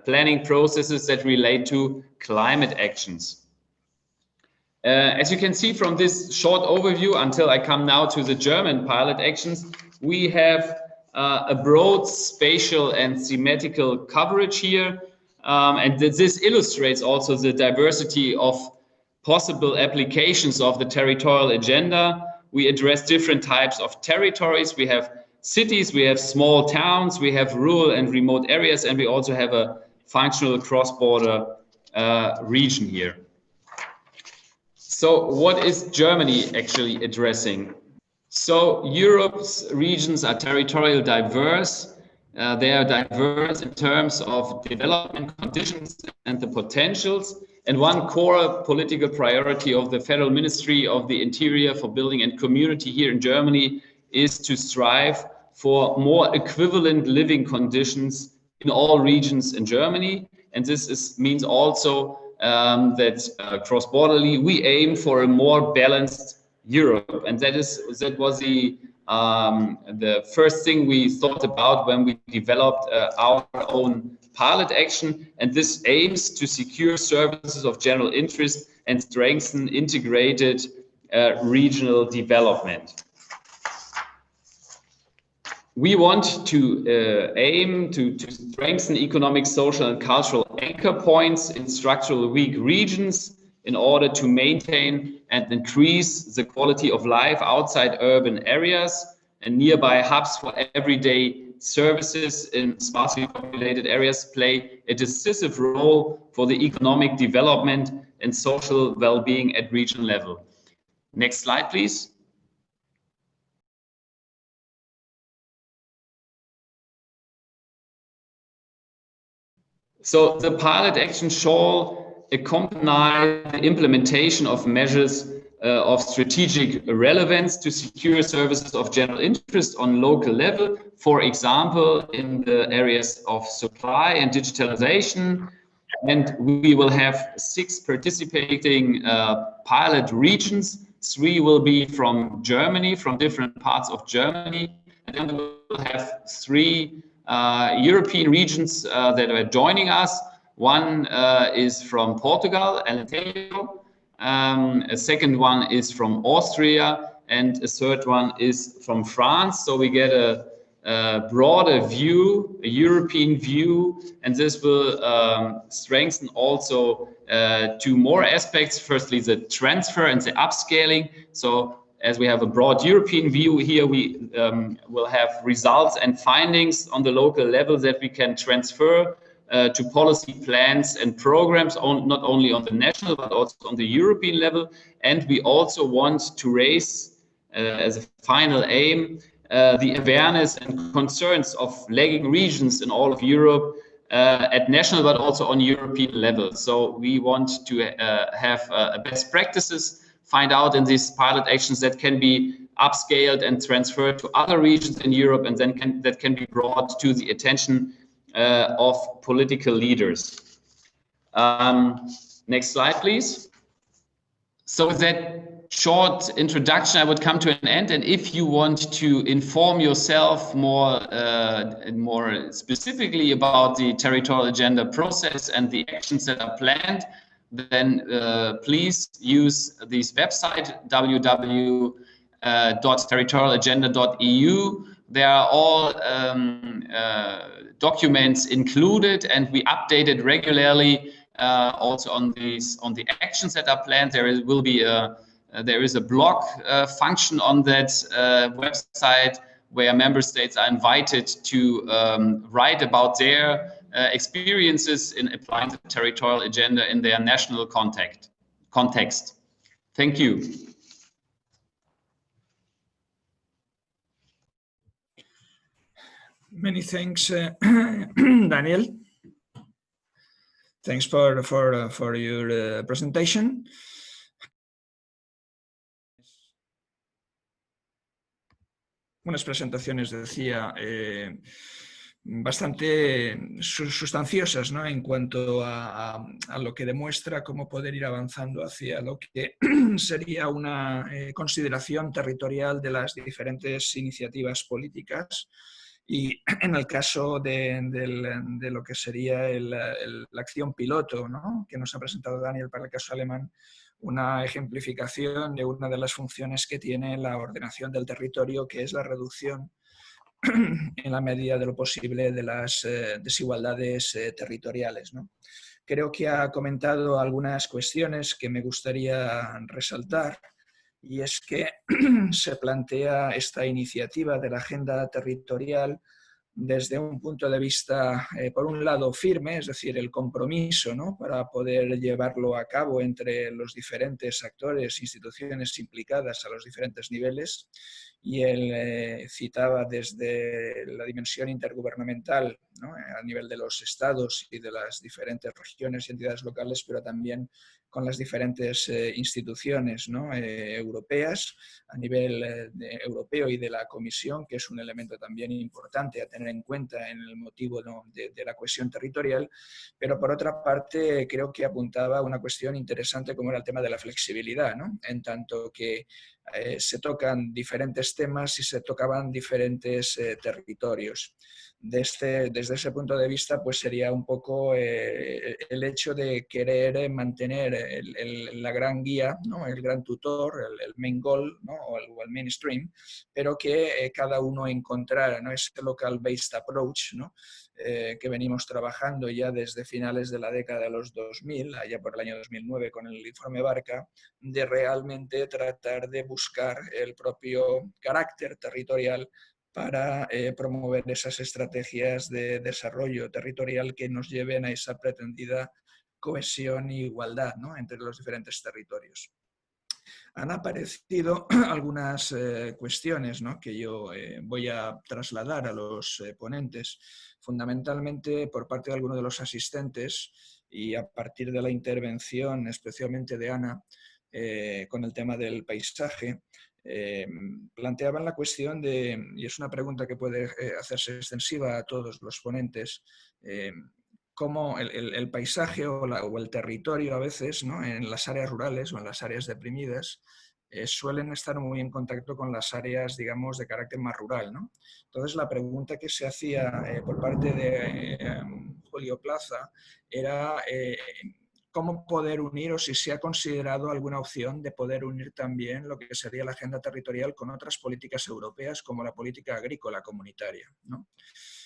planning processes that relate to climate actions? As you can see from this short overview, until I come now to the German pilot actions, we have a broad spatial and thematical coverage here. And this illustrates also the diversity of possible applications of the territorial agenda. We address different types of territories. We have cities, we have small towns, we have rural and remote areas, and we also have a functional cross-border region here. So what is Germany actually addressing? So Europe's regions are territorially diverse. They are diverse in terms of development conditions and the potentials. And one core political priority of the Federal Ministry of the Interior for Building and Community here in Germany is to strive for more equivalent living conditions in all regions in Germany. And this means also that cross-borderly we aim for a more balanced Europe, and that was the first thing we thought about when we developed our own pilot action, and this aims to secure services of general interest and strengthen integrated regional development. We want to aim to strengthen economic, social and cultural anchor points in structurally weak regions in order to maintain and increase the quality of life outside urban areas, and nearby hubs for everyday services in sparsely populated areas play a decisive role for the economic development and social well-being at regional level. Next slide, please. So the pilot action shall accompany the implementation of measures of strategic relevance to secure services of general interest on local level, for example, in the areas of supply and digitalization. And we will have 6 participating pilot regions. 3 will be from Germany, from different parts of Germany. And then we will have 3 European regions that are joining us. One is from Portugal, Alentejo. A second one is from Austria, and a third one is from France. So we get a broader view, a European view, and this will strengthen also 2 more aspects. Firstly, the transfer and the upscaling. So as we have a broad European view here, we will have results and findings on the local level that we can transfer to policy plans and programs, not only on the national, but also on the European level. And we also want to raise, as a final aim, the awareness and concerns of lagging regions in all of Europe at national, but also on European level. So we want to have best practices, find out in these pilot actions that can be upscaled and transferred to other regions in Europe, and then that can be brought to the attention of political leaders. Next slide, please. So with that short introduction, I would come to an end. And if you want to inform yourself more specifically about the territorial agenda process and the actions that are planned, then please use this website, www.territorialagenda.eu. There are all documents included, and we update it regularly also on the actions that are planned. There is a blog function on that website where member states are invited to write about their experiences in applying the territorial agenda in their national context. Thank you. Many thanks, Daniel. Thanks for your presentation. Unas presentaciones, decía, bastante sustanciosas, ¿no? En cuanto a lo que demuestra cómo poder ir avanzando hacia lo que sería una consideración territorial de las diferentes iniciativas políticas. Y en el caso de lo que sería la acción piloto, ¿no? Que nos ha presentado Daniel para el caso alemán, una ejemplificación de una de las funciones que tiene la ordenación del territorio, que es la reducción en la medida de lo posible de las desigualdades territoriales, ¿no? Creo que ha comentado algunas cuestiones que me gustaría resaltar, y es que se plantea esta iniciativa de la agenda territorial desde un punto de vista, por un lado, firme, es decir, el compromiso, ¿no?, para poder llevarlo a cabo entre los diferentes actores, instituciones implicadas a los diferentes niveles, y él citaba desde la dimensión intergubernamental, ¿no?, a nivel de los estados y de las diferentes regiones y entidades locales, pero también con las diferentes instituciones, ¿no?, europeas, a nivel europeo, y de la Comisión, que es un elemento también importante a tener en cuenta en el motivo, ¿no?, de la cohesión territorial. Pero por otra parte creo que apuntaba a una cuestión interesante como era el tema de la flexibilidad, ¿no?, en tanto que se tocan diferentes temas y se tocaban diferentes territorios. Desde ese punto de vista, pues sería un poco el hecho de querer mantener la gran guía, ¿no?, el gran tutor, el main goal, ¿no?, o el mainstream, pero que cada uno encontrara, ¿no?, ese local-based approach, ¿no?, que venimos trabajando ya desde finales de la década de los 2000, allá por el año 2009 con el informe Barca, de realmente tratar de buscar el propio carácter territorial para promover esas estrategias de desarrollo territorial que nos lleven a esa pretendida cohesión e igualdad, ¿no?, entre los diferentes territorios. Han aparecido algunas cuestiones, ¿no?, que yo voy a trasladar a los ponentes, fundamentalmente por parte de algunos de los asistentes y a partir de la intervención especialmente de Ana con el tema del paisaje. Planteaban la cuestión de, y es una pregunta que puede hacerse extensiva a todos los ponentes, cómo el paisaje o el territorio a veces, ¿no?, en las áreas rurales o en las áreas deprimidas suelen estar muy en contacto con las áreas, digamos, de carácter más rural, ¿no? Entonces la pregunta que se hacía por parte de Julio Plaza era cómo poder unir, o si se ha considerado alguna opción de poder unir también lo que sería la agenda territorial con otras políticas europeas como la política agrícola comunitaria, ¿no?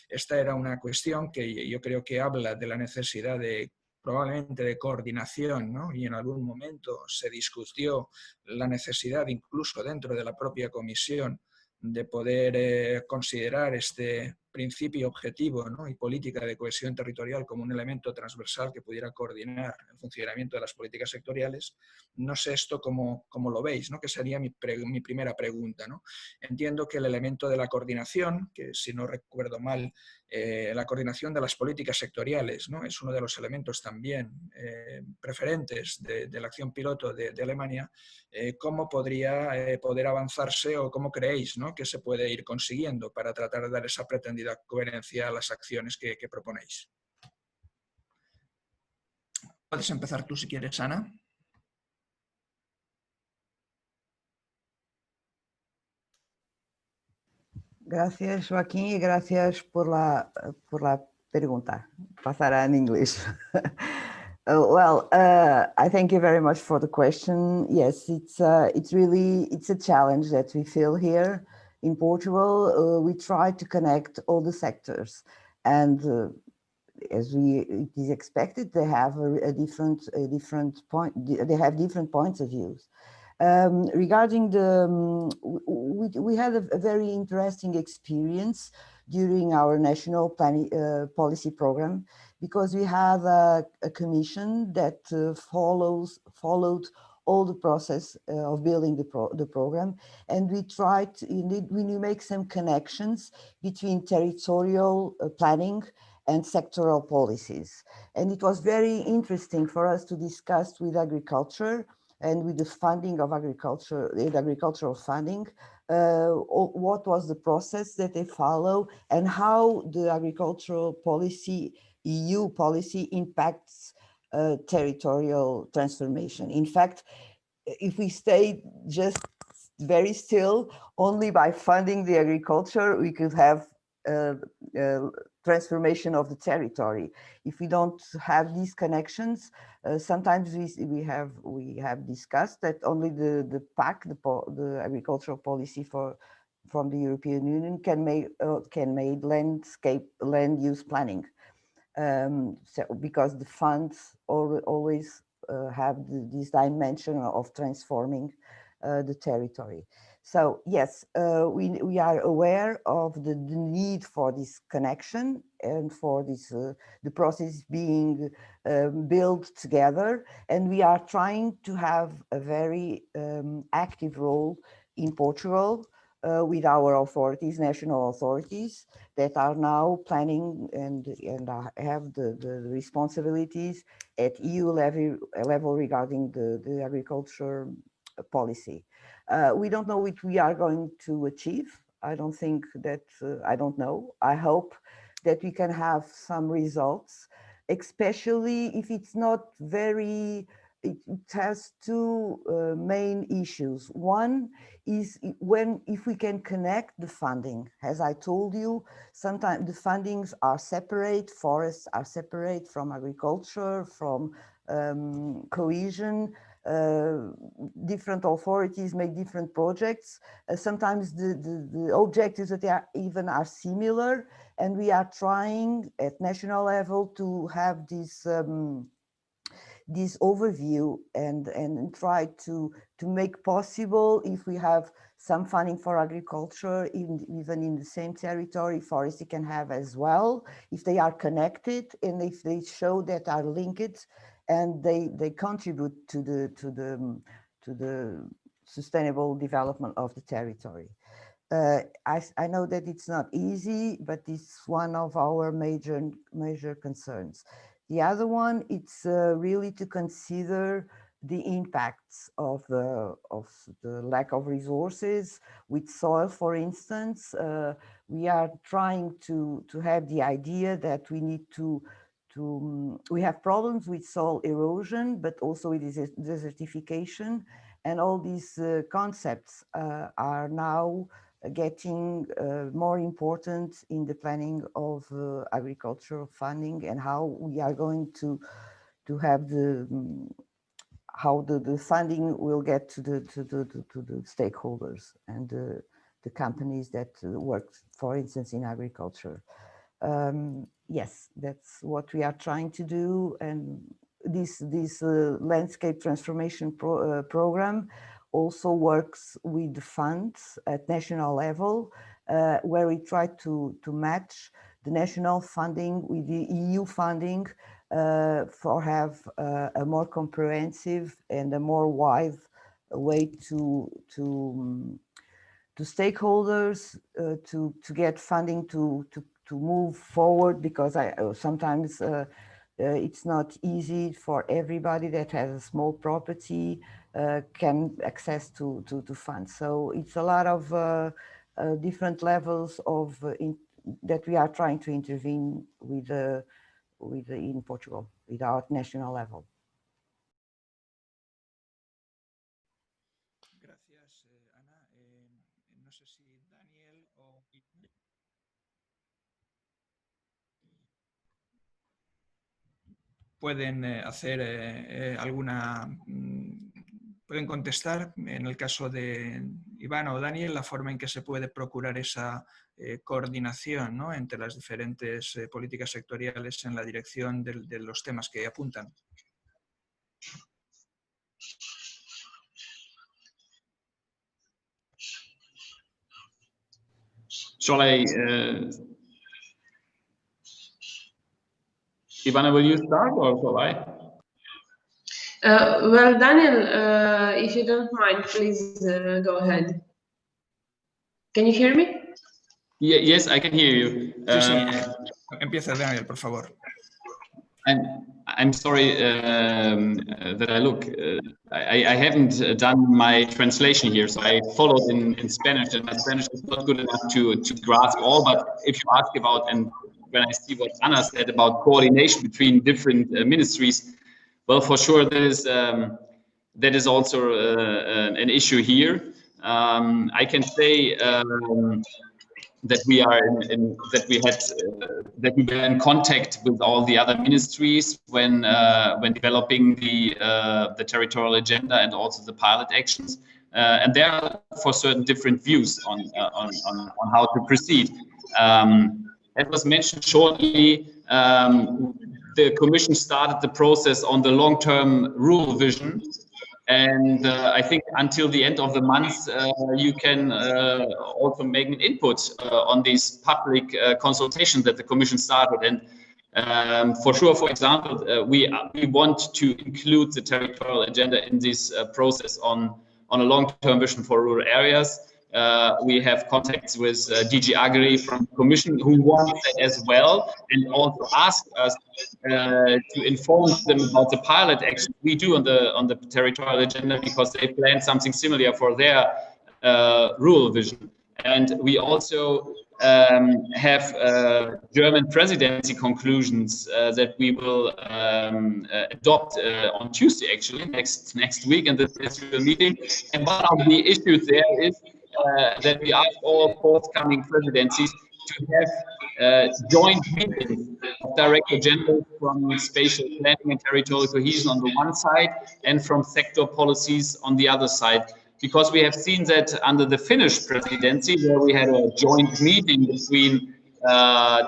Esta era una cuestión que yo creo que habla de la necesidad de probablemente de coordinación, ¿no? Y en algún momento se discutió la necesidad, incluso dentro de la propia comisión, de poder considerar este principio objetivo, ¿no?, y política de cohesión territorial como un elemento transversal que pudiera coordinar el funcionamiento de las políticas sectoriales. No sé esto cómo lo veis, ¿no?, que sería mi primera pregunta, ¿no? Entiendo que el elemento de la coordinación, que si no recuerdo mal, la coordinación de las políticas sectoriales, ¿no?, es uno de los elementos también preferentes de la acción piloto de Alemania. ¿Cómo podría poder avanzarse o cómo creéis, ¿no?, que se puede ir consiguiendo para tratar de dar esa pretendida coherencia a las acciones que proponéis? Puedes empezar tú si quieres, Ana. Gracias, Joaquín, y gracias por la pregunta. Pasará en inglés. I thank you very much for the question. Yes, it's a challenge that we feel here in Portugal. We try to connect all the sectors, and as it is expected, they have a different point. They have different points of views. Regarding we had a very interesting experience during our national policy program, because we have a commission that followed all the process of building the program, and we tried we make some connections between territorial planning and sectoral policies. And it was very interesting for us to discuss with agriculture and with the funding of agriculture, the agricultural funding, what was the process that they follow and how the agricultural policy, EU policy, impacts territorial transformation. In fact, if we stay just very still, only by funding the agriculture, we could have transformation of the territory. If we don't have these connections, sometimes we have discussed that only the PAC, the agricultural policy for from the European Union can make land use planning. So because the funds always have this dimension of transforming the territory. So yes, we are aware of the need for this connection and for this the process being built together, and we are trying to have a very active role in Portugal with our authorities, national authorities, that are now planning and have the responsibilities at EU level regarding the agriculture policy. We don't know what we are going to achieve. I don't think that, I don't know. I hope that we can have some results, especially if it's not very, it has two main issues. One is if we can connect the funding. As I told you, sometimes the fundings are separate, forests are separate from agriculture, from cohesion. Different authorities make different projects. Sometimes the objectives that they are even are similar, and we are trying at national level to have this this overview and try to make possible, if we have some funding for agriculture, even in the same territory, forestry can have as well, if they are connected and if they show that are linked and they contribute to the sustainable development of the territory. I know that it's not easy, but it's one of our major concerns. The other one, it's really to consider the impacts of the lack of resources with soil, for instance. We are trying to have the idea that we need we have problems with soil erosion, but also with desertification, and all these concepts are now getting more important in the planning of agricultural funding, and how we are going to have how the funding will get to the stakeholders and the companies that work, for instance, in agriculture. Yes, that's what we are trying to do, and this landscape transformation program also works with the funds at national level, where we try to match the national funding with the EU funding for have a more comprehensive and a more wide way to stakeholders to get funding to move forward, because sometimes it's not easy for everybody that has a small property can access to funds. So it's a lot of different levels of that we are trying to intervene with in Portugal, with our national level. Gracias, Ana. No sé si Daniel o pueden hacer alguna, pueden contestar, en el caso de Ivana o Daniel, la forma en que se puede procurar esa coordinación, ¿no?, entre las diferentes políticas sectoriales en la dirección de los temas que apuntan. Shall I, Ivana, will you start or shall I? Well, Daniel, if you don't mind, please go ahead. Can you hear me? Yeah, yes, I can hear you. Empieza, Daniel, por favor. I'm sorry that I look. I haven't done my translation here, so I followed in Spanish, and my Spanish is not good enough to grasp all. But if you ask about, and when I see what Anna said about coordination between different ministries, well, for sure that is also an issue here. I can say that we are that we were in contact with all the other ministries when developing the territorial agenda and also the pilot actions. and there are for certain different views on how to proceed. As was mentioned shortly, the Commission started the process on the long-term rural vision. And I think until the end of the month, you can also make an input on these public consultations that the Commission started. And for sure, for example, we want to include the territorial agenda in this process on a long-term vision for rural areas. We have contacts with DG Agri from the Commission who want that as well, and also ask us to inform them about the pilot action we do on the territorial agenda, because they plan something similar for their rural vision. And we also have German presidency conclusions that we will adopt on Tuesday, actually, next week in the national meeting. And one of the issues there is that we ask all forthcoming presidencies to have joint meetings of Director-General from spatial planning and territorial cohesion on the one side and from sector policies on the other side. Because we have seen that under the Finnish presidency, where we had a joint meeting between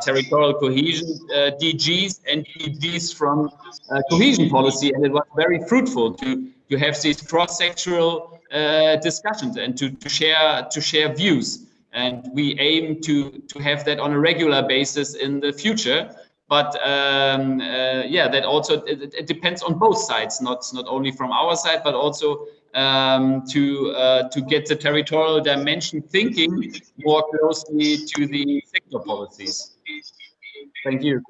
territorial cohesion DGs and DGs from cohesion policy, and it was very fruitful to have these cross-sectoral discussions and to share views. And we aim to have that on a regular basis in the future. But yeah, that also it depends on both sides, not only from our side, but also to get the territorial dimension thinking more closely to the sector policies. Thank you.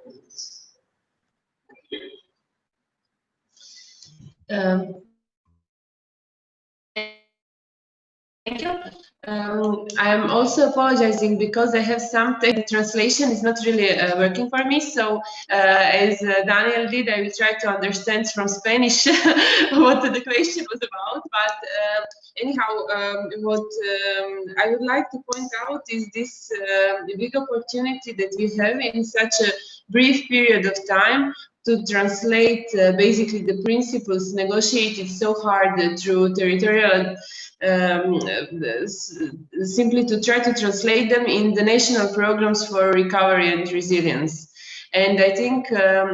Thank you. I'm also apologizing because I have some translation is not really working for me. So as Daniel did, I will try to understand from Spanish what the question was about. But anyhow, what I would like to point out is this big opportunity that we have in such a brief period of time to translate basically the principles negotiated so hard through territorial simply to try to translate them in the national programs for recovery and resilience. And I think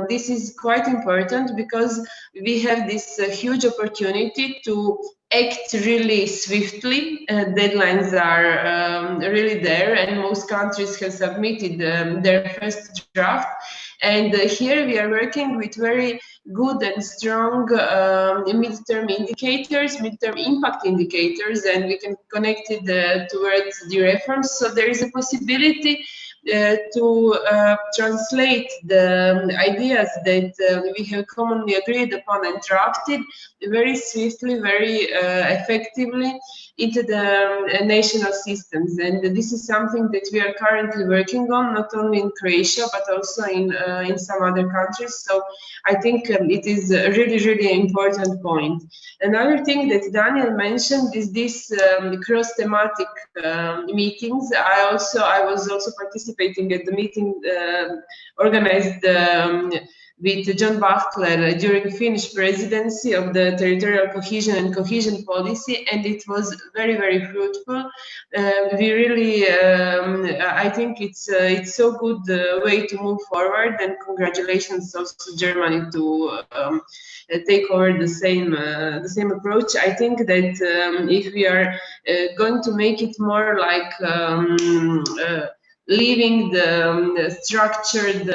this is quite important because we have this huge opportunity to act really swiftly. Deadlines are really there, and most countries have submitted their first draft. And here we are working with very good and strong midterm indicators, midterm impact indicators, and we can connect it towards the reforms. So there is a possibility to translate the ideas that we have commonly agreed upon and drafted very swiftly, very effectively into the national systems. And this is something that we are currently working on, not only in Croatia, but also in some other countries. So I think it is a really, really important point. Another thing that Daniel mentioned is this cross-thematic meetings. I was also participating at the meeting organized with John Bachler during Finnish presidency of the territorial cohesion and cohesion policy, and it was very, very fruitful. We really, I think it's so good way to move forward, and congratulations also Germany to take over the same approach. I think that if we are going to make it more like leaving the structured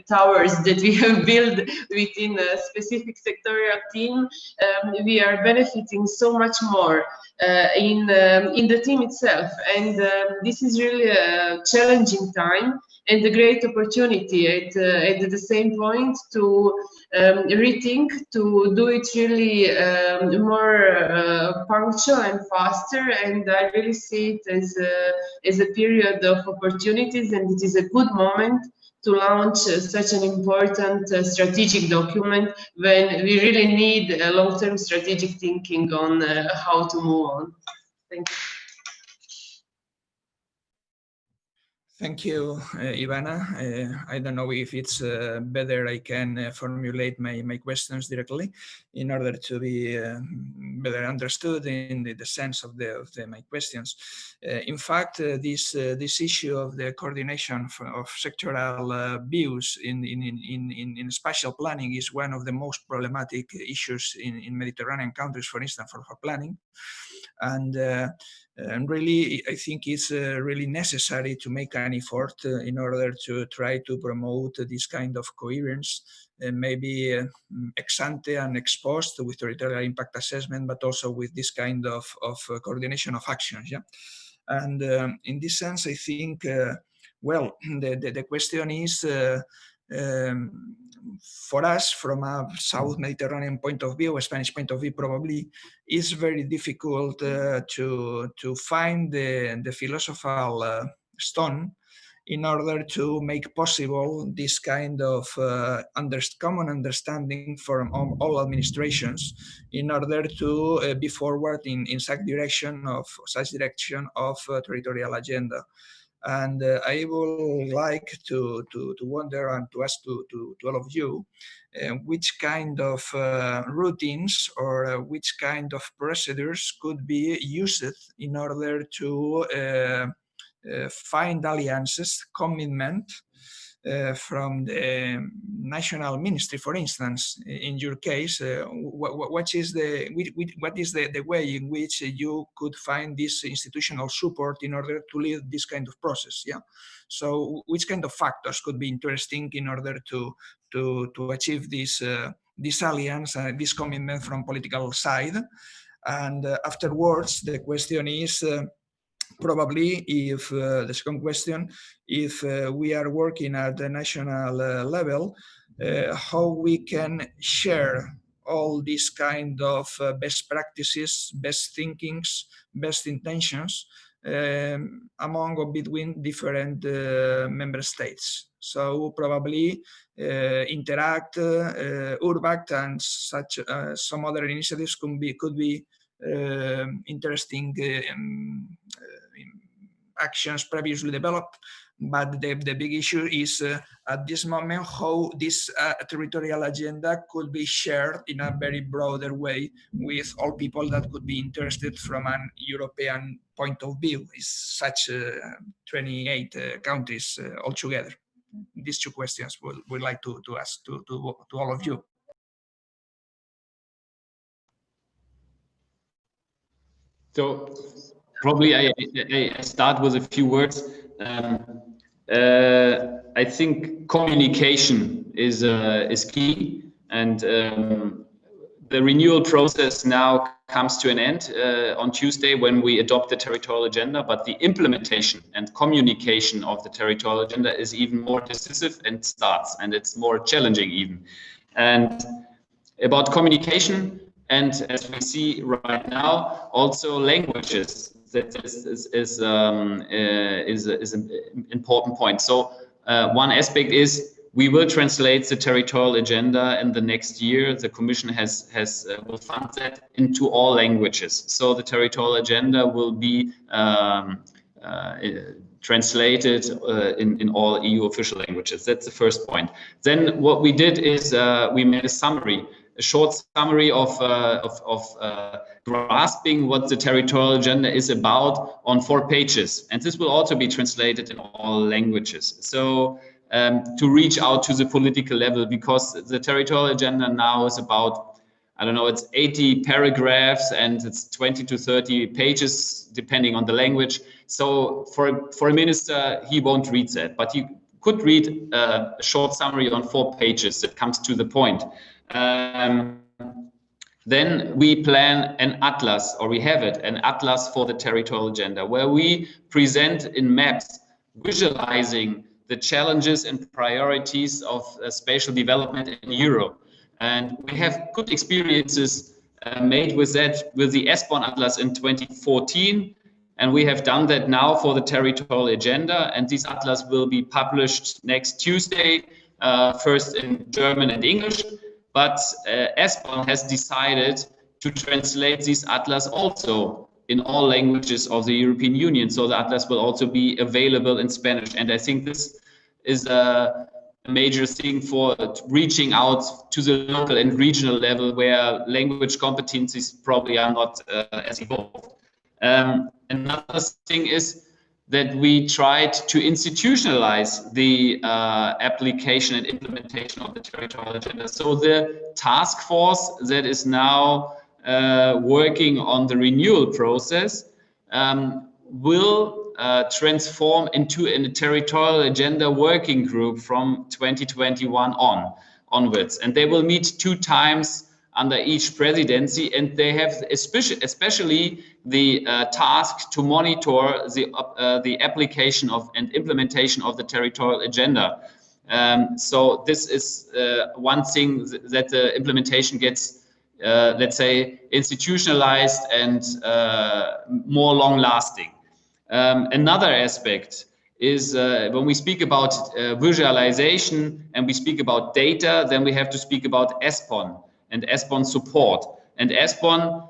towers that we have built within a specific sectorial team, we are benefiting so much more in the team itself. And this is really a challenging time and a great opportunity at the same point to rethink, to do it really more punctual and faster. And I really see it as a period of opportunities, and it is a good moment to launch such an important strategic document when we really need a long-term strategic thinking on how to move on. Thank you. Thank you, Ivana. I don't know if it's better I can formulate my questions directly in order to be better understood in the sense of my questions. In fact, this issue of the coordination of sectoral views in spatial planning is one of the most problematic issues in Mediterranean countries, for instance, for planning. And really, I think it's really necessary to make an effort in order to try to promote this kind of coherence, maybe ex ante and ex post with territorial impact assessment, but also with this kind of coordination of actions. Yeah, and in this sense, I think, well, the question is. For us, from a South Mediterranean point of view, a Spanish point of view, probably it's very difficult to find the philosophical stone in order to make possible this kind of common understanding from all administrations in order to be forward in such direction of territorial agenda. And I would like to wonder and to ask to all of you which kind of routines or which kind of procedures could be used in order to find alliances, commitment from the national ministry, for instance. In your case, what is the way in which you could find this institutional support in order to lead this kind of process? Yeah. So, which kind of factors could be interesting in order to achieve this alliance, this commitment from political side? And afterwards, the question is. Probably, if the second question, if we are working at the national level, how we can share all these kind of best practices, best thinkings, best intentions among or between different member states. So probably Interact, Urbact, and such some other initiatives could be interesting actions previously developed, but the big issue is at this moment how this territorial agenda could be shared in a very broader way with all people that could be interested from an European point of view. It's such 28 countries altogether. These two questions we'd like to ask to all of you. So probably I start with a few words. I think communication is key, and the renewal process now comes to an end on Tuesday when we adopt the territorial agenda, but the implementation and communication of the territorial agenda is even more decisive and it's more challenging even. And about communication, and as we see right now, also languages. That is an important point. So one aspect is we will translate the territorial agenda in the next year. The Commission will fund that into all languages. So the territorial agenda will be translated in all EU official languages. That's the first point. Then what we did is we made a short summary of grasping what the territorial agenda is about on 4 pages. And this will also be translated in all languages. So to reach out to the political level, because the territorial agenda now is about, I don't know, it's 80 paragraphs and it's 20 to 30 pages, depending on the language. So for a minister, he won't read that, but he could read a short summary on 4 pages that comes to the point. Then we plan an atlas, or we have it, an atlas for the territorial agenda, where we present in maps, visualizing the challenges and priorities of spatial development in Europe. And we have good experiences made with that, with the ESPON Atlas in 2014. And we have done that now for the territorial agenda. And this atlas will be published next Tuesday, first in German and English. But ESPON has decided to translate this atlas also in all languages of the European Union. So the atlas will also be available in Spanish. And I think this is a major thing for reaching out to the local and regional level where language competencies probably are not as evolved. Another thing is that we tried to institutionalize the application and implementation of the territorial agenda. So the task force that is now working on the renewal process will transform into a territorial agenda working group from 2021 onwards. And they will meet 2 times under each presidency, and they have especially the task to monitor the application of and implementation of the territorial agenda. So this is one thing that the implementation gets, let's say, institutionalized and more long-lasting. Another aspect is when we speak about visualization and we speak about data, then we have to speak about ESPON and ESPON support. And ESPON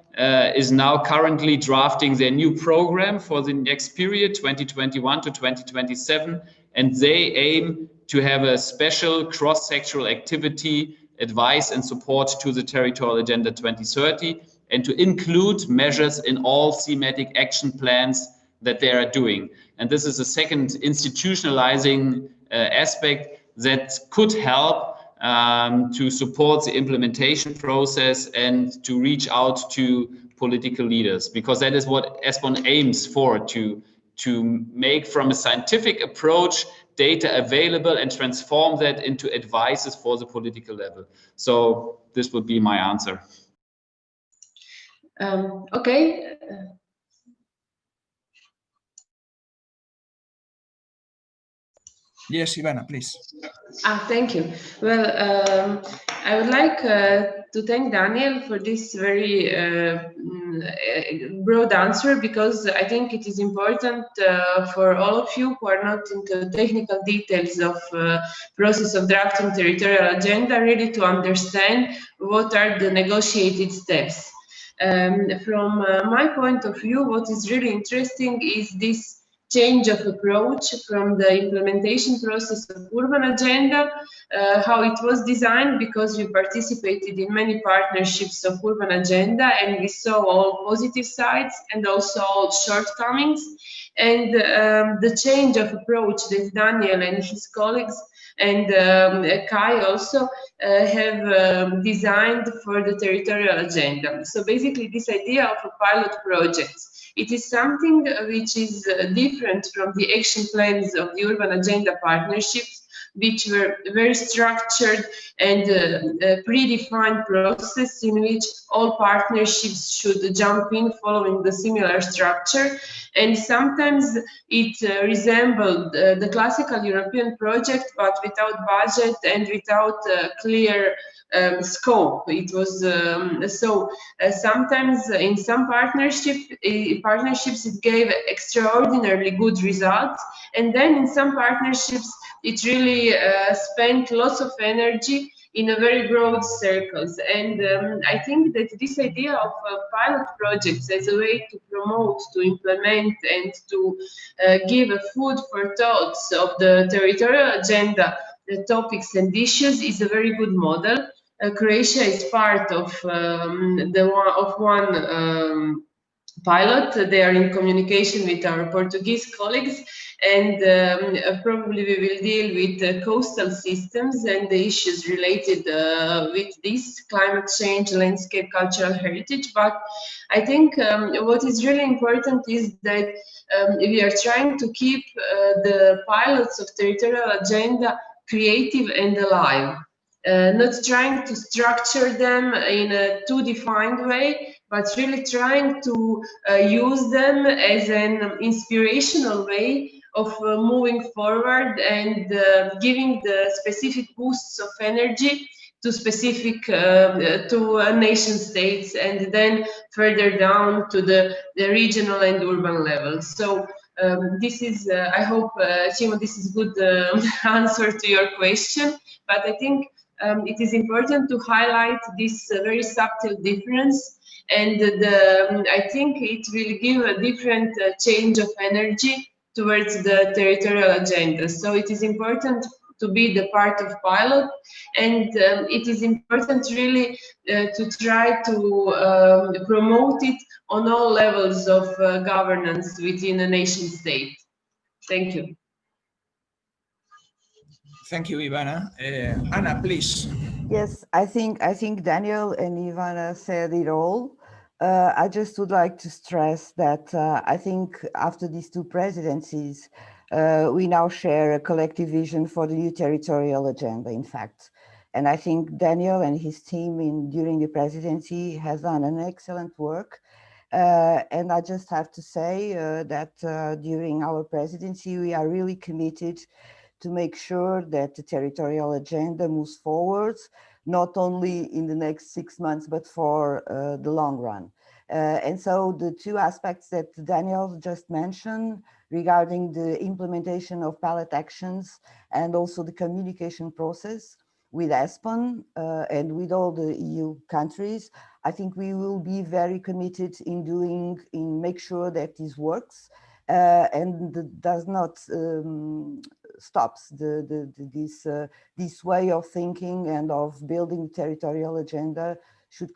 is now currently drafting their new program for the next period, 2021 to 2027. And they aim to have a special cross-sectoral activity, advice and support to the Territorial Agenda 2030, and to include measures in all thematic action plans that they are doing. And this is a second institutionalizing aspect that could help to support the implementation process and to reach out to political leaders, because that is what ESPON aims for, to make from a scientific approach data available and transform that into advices for the political level. So this would be my answer. Okay. Yes, Ivana, please. Thank you. Well, I would like to thank Daniel for this very broad answer, because I think it is important for all of you who are not into technical details of process of drafting territorial agenda, really to understand what are the negotiated steps. From my point of view, what is really interesting is this change of approach from the implementation process of urban agenda, how it was designed, because we participated in many partnerships of urban agenda and we saw all positive sides and also all shortcomings. And the change of approach that Daniel and his colleagues and Kai also have designed for the territorial agenda. So basically this idea of a pilot project, it is something which is different from the action plans of the urban agenda partnerships, which were very structured and predefined process in which all partnerships should jump in following the similar structure. And sometimes it resembled the classical European project, but without budget and without clear scope. It was sometimes in some partnerships it gave extraordinarily good results, and then in some partnerships it really spent lots of energy in a very broad circles. And I think that this idea of pilot projects as a way to promote, to implement, and to give a food for thoughts of the territorial agenda, the topics and issues, is a very good model. Croatia is part of one pilot. They are in communication with our Portuguese colleagues, and probably we will deal with coastal systems and the issues related with this, climate change, landscape, cultural heritage. But I think what is really important is that we are trying to keep the pilots of territorial agenda creative and alive. Not trying to structure them in a too defined way, but really trying to use them as an inspirational way of moving forward and giving the specific boosts of energy to specific to nation states, and then further down to the regional and urban level. So this is, I hope, Timo, this is good answer to your question. But I think it is important to highlight this very subtle difference, and I think it will give a different change of energy towards the territorial agenda. So it is important to be the part of pilot, and it is important really to try to promote it on all levels of governance within a nation state. Thank you. Thank you, Ivana. Anna, please. Yes, I think Daniel and Ivana said it all. I just would like to stress that I think after these two presidencies, we now share a collective vision for the new territorial agenda, in fact. And I think Daniel and his team during the presidency has done an excellent work. And I just have to say that during our presidency, we are really committed to make sure that the territorial agenda moves forwards, not only in the next 6 months, but for the long run. And so the two aspects that Daniel just mentioned regarding the implementation of pilot actions and also the communication process with ESPON and with all the EU countries, I think we will be very committed in make sure that this works and does not stops this way of thinking and of building the territorial agenda should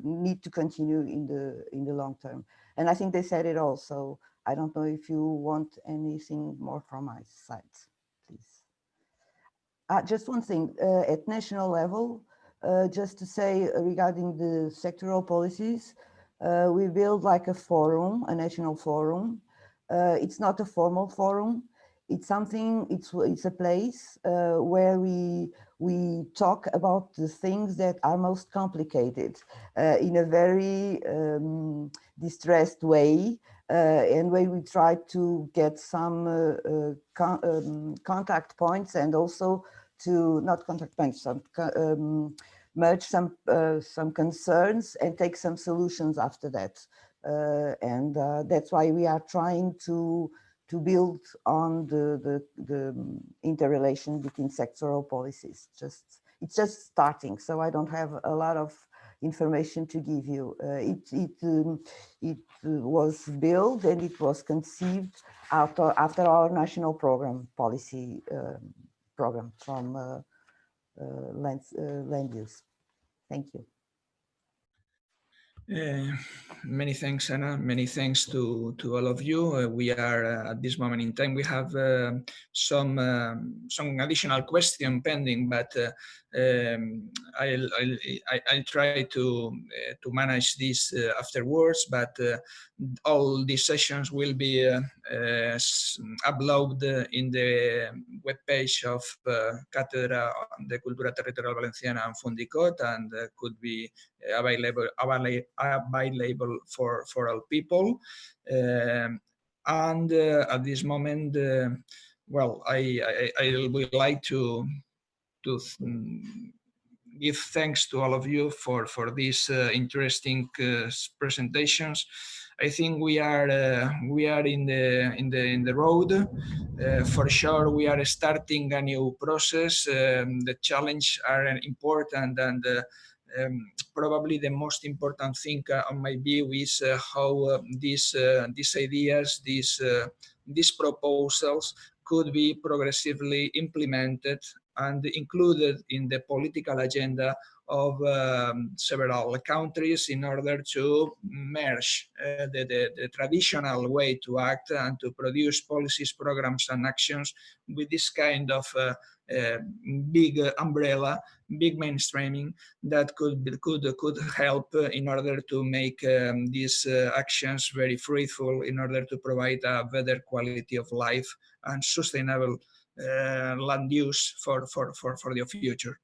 need to continue in the long term. And I think they said it all. So I don't know if you want anything more from my side, please. Just one thing at national level, just to say regarding the sectoral policies, we build like a forum, a national forum. It's not a formal forum. It's something. It's a place where we talk about the things that are most complicated in a very distressed way, and where we try to get some contact points, and also to not contact points, merge some concerns and take some solutions after that. And that's why we are trying to build on the interrelation between sectoral policies. It's just starting, so I don't have a lot of information to give you. It was built and it was conceived after our national policy program from land use. Thank you. Many thanks, Anna. Many thanks to all of you. We are at this moment in time. We have some additional question pending, but I'll try to manage this afterwards. But all these sessions will be uploaded in the webpage of Cátedra de Cultura Territorial Valenciana and FUNDICOT, and could be available for all people. And at this moment, well, I would like to give thanks to all of you for these interesting presentations. I think we are in the road. For sure, we are starting a new process. The challenges are important, and probably the most important thing on my view is how these ideas, these proposals could be progressively implemented and included in the political agenda of several countries in order to merge the traditional way to act and to produce policies, programs and actions with this kind of big umbrella, big mainstreaming that could help in order to make these actions very fruitful, in order to provide a better quality of life and sustainable land use for the future.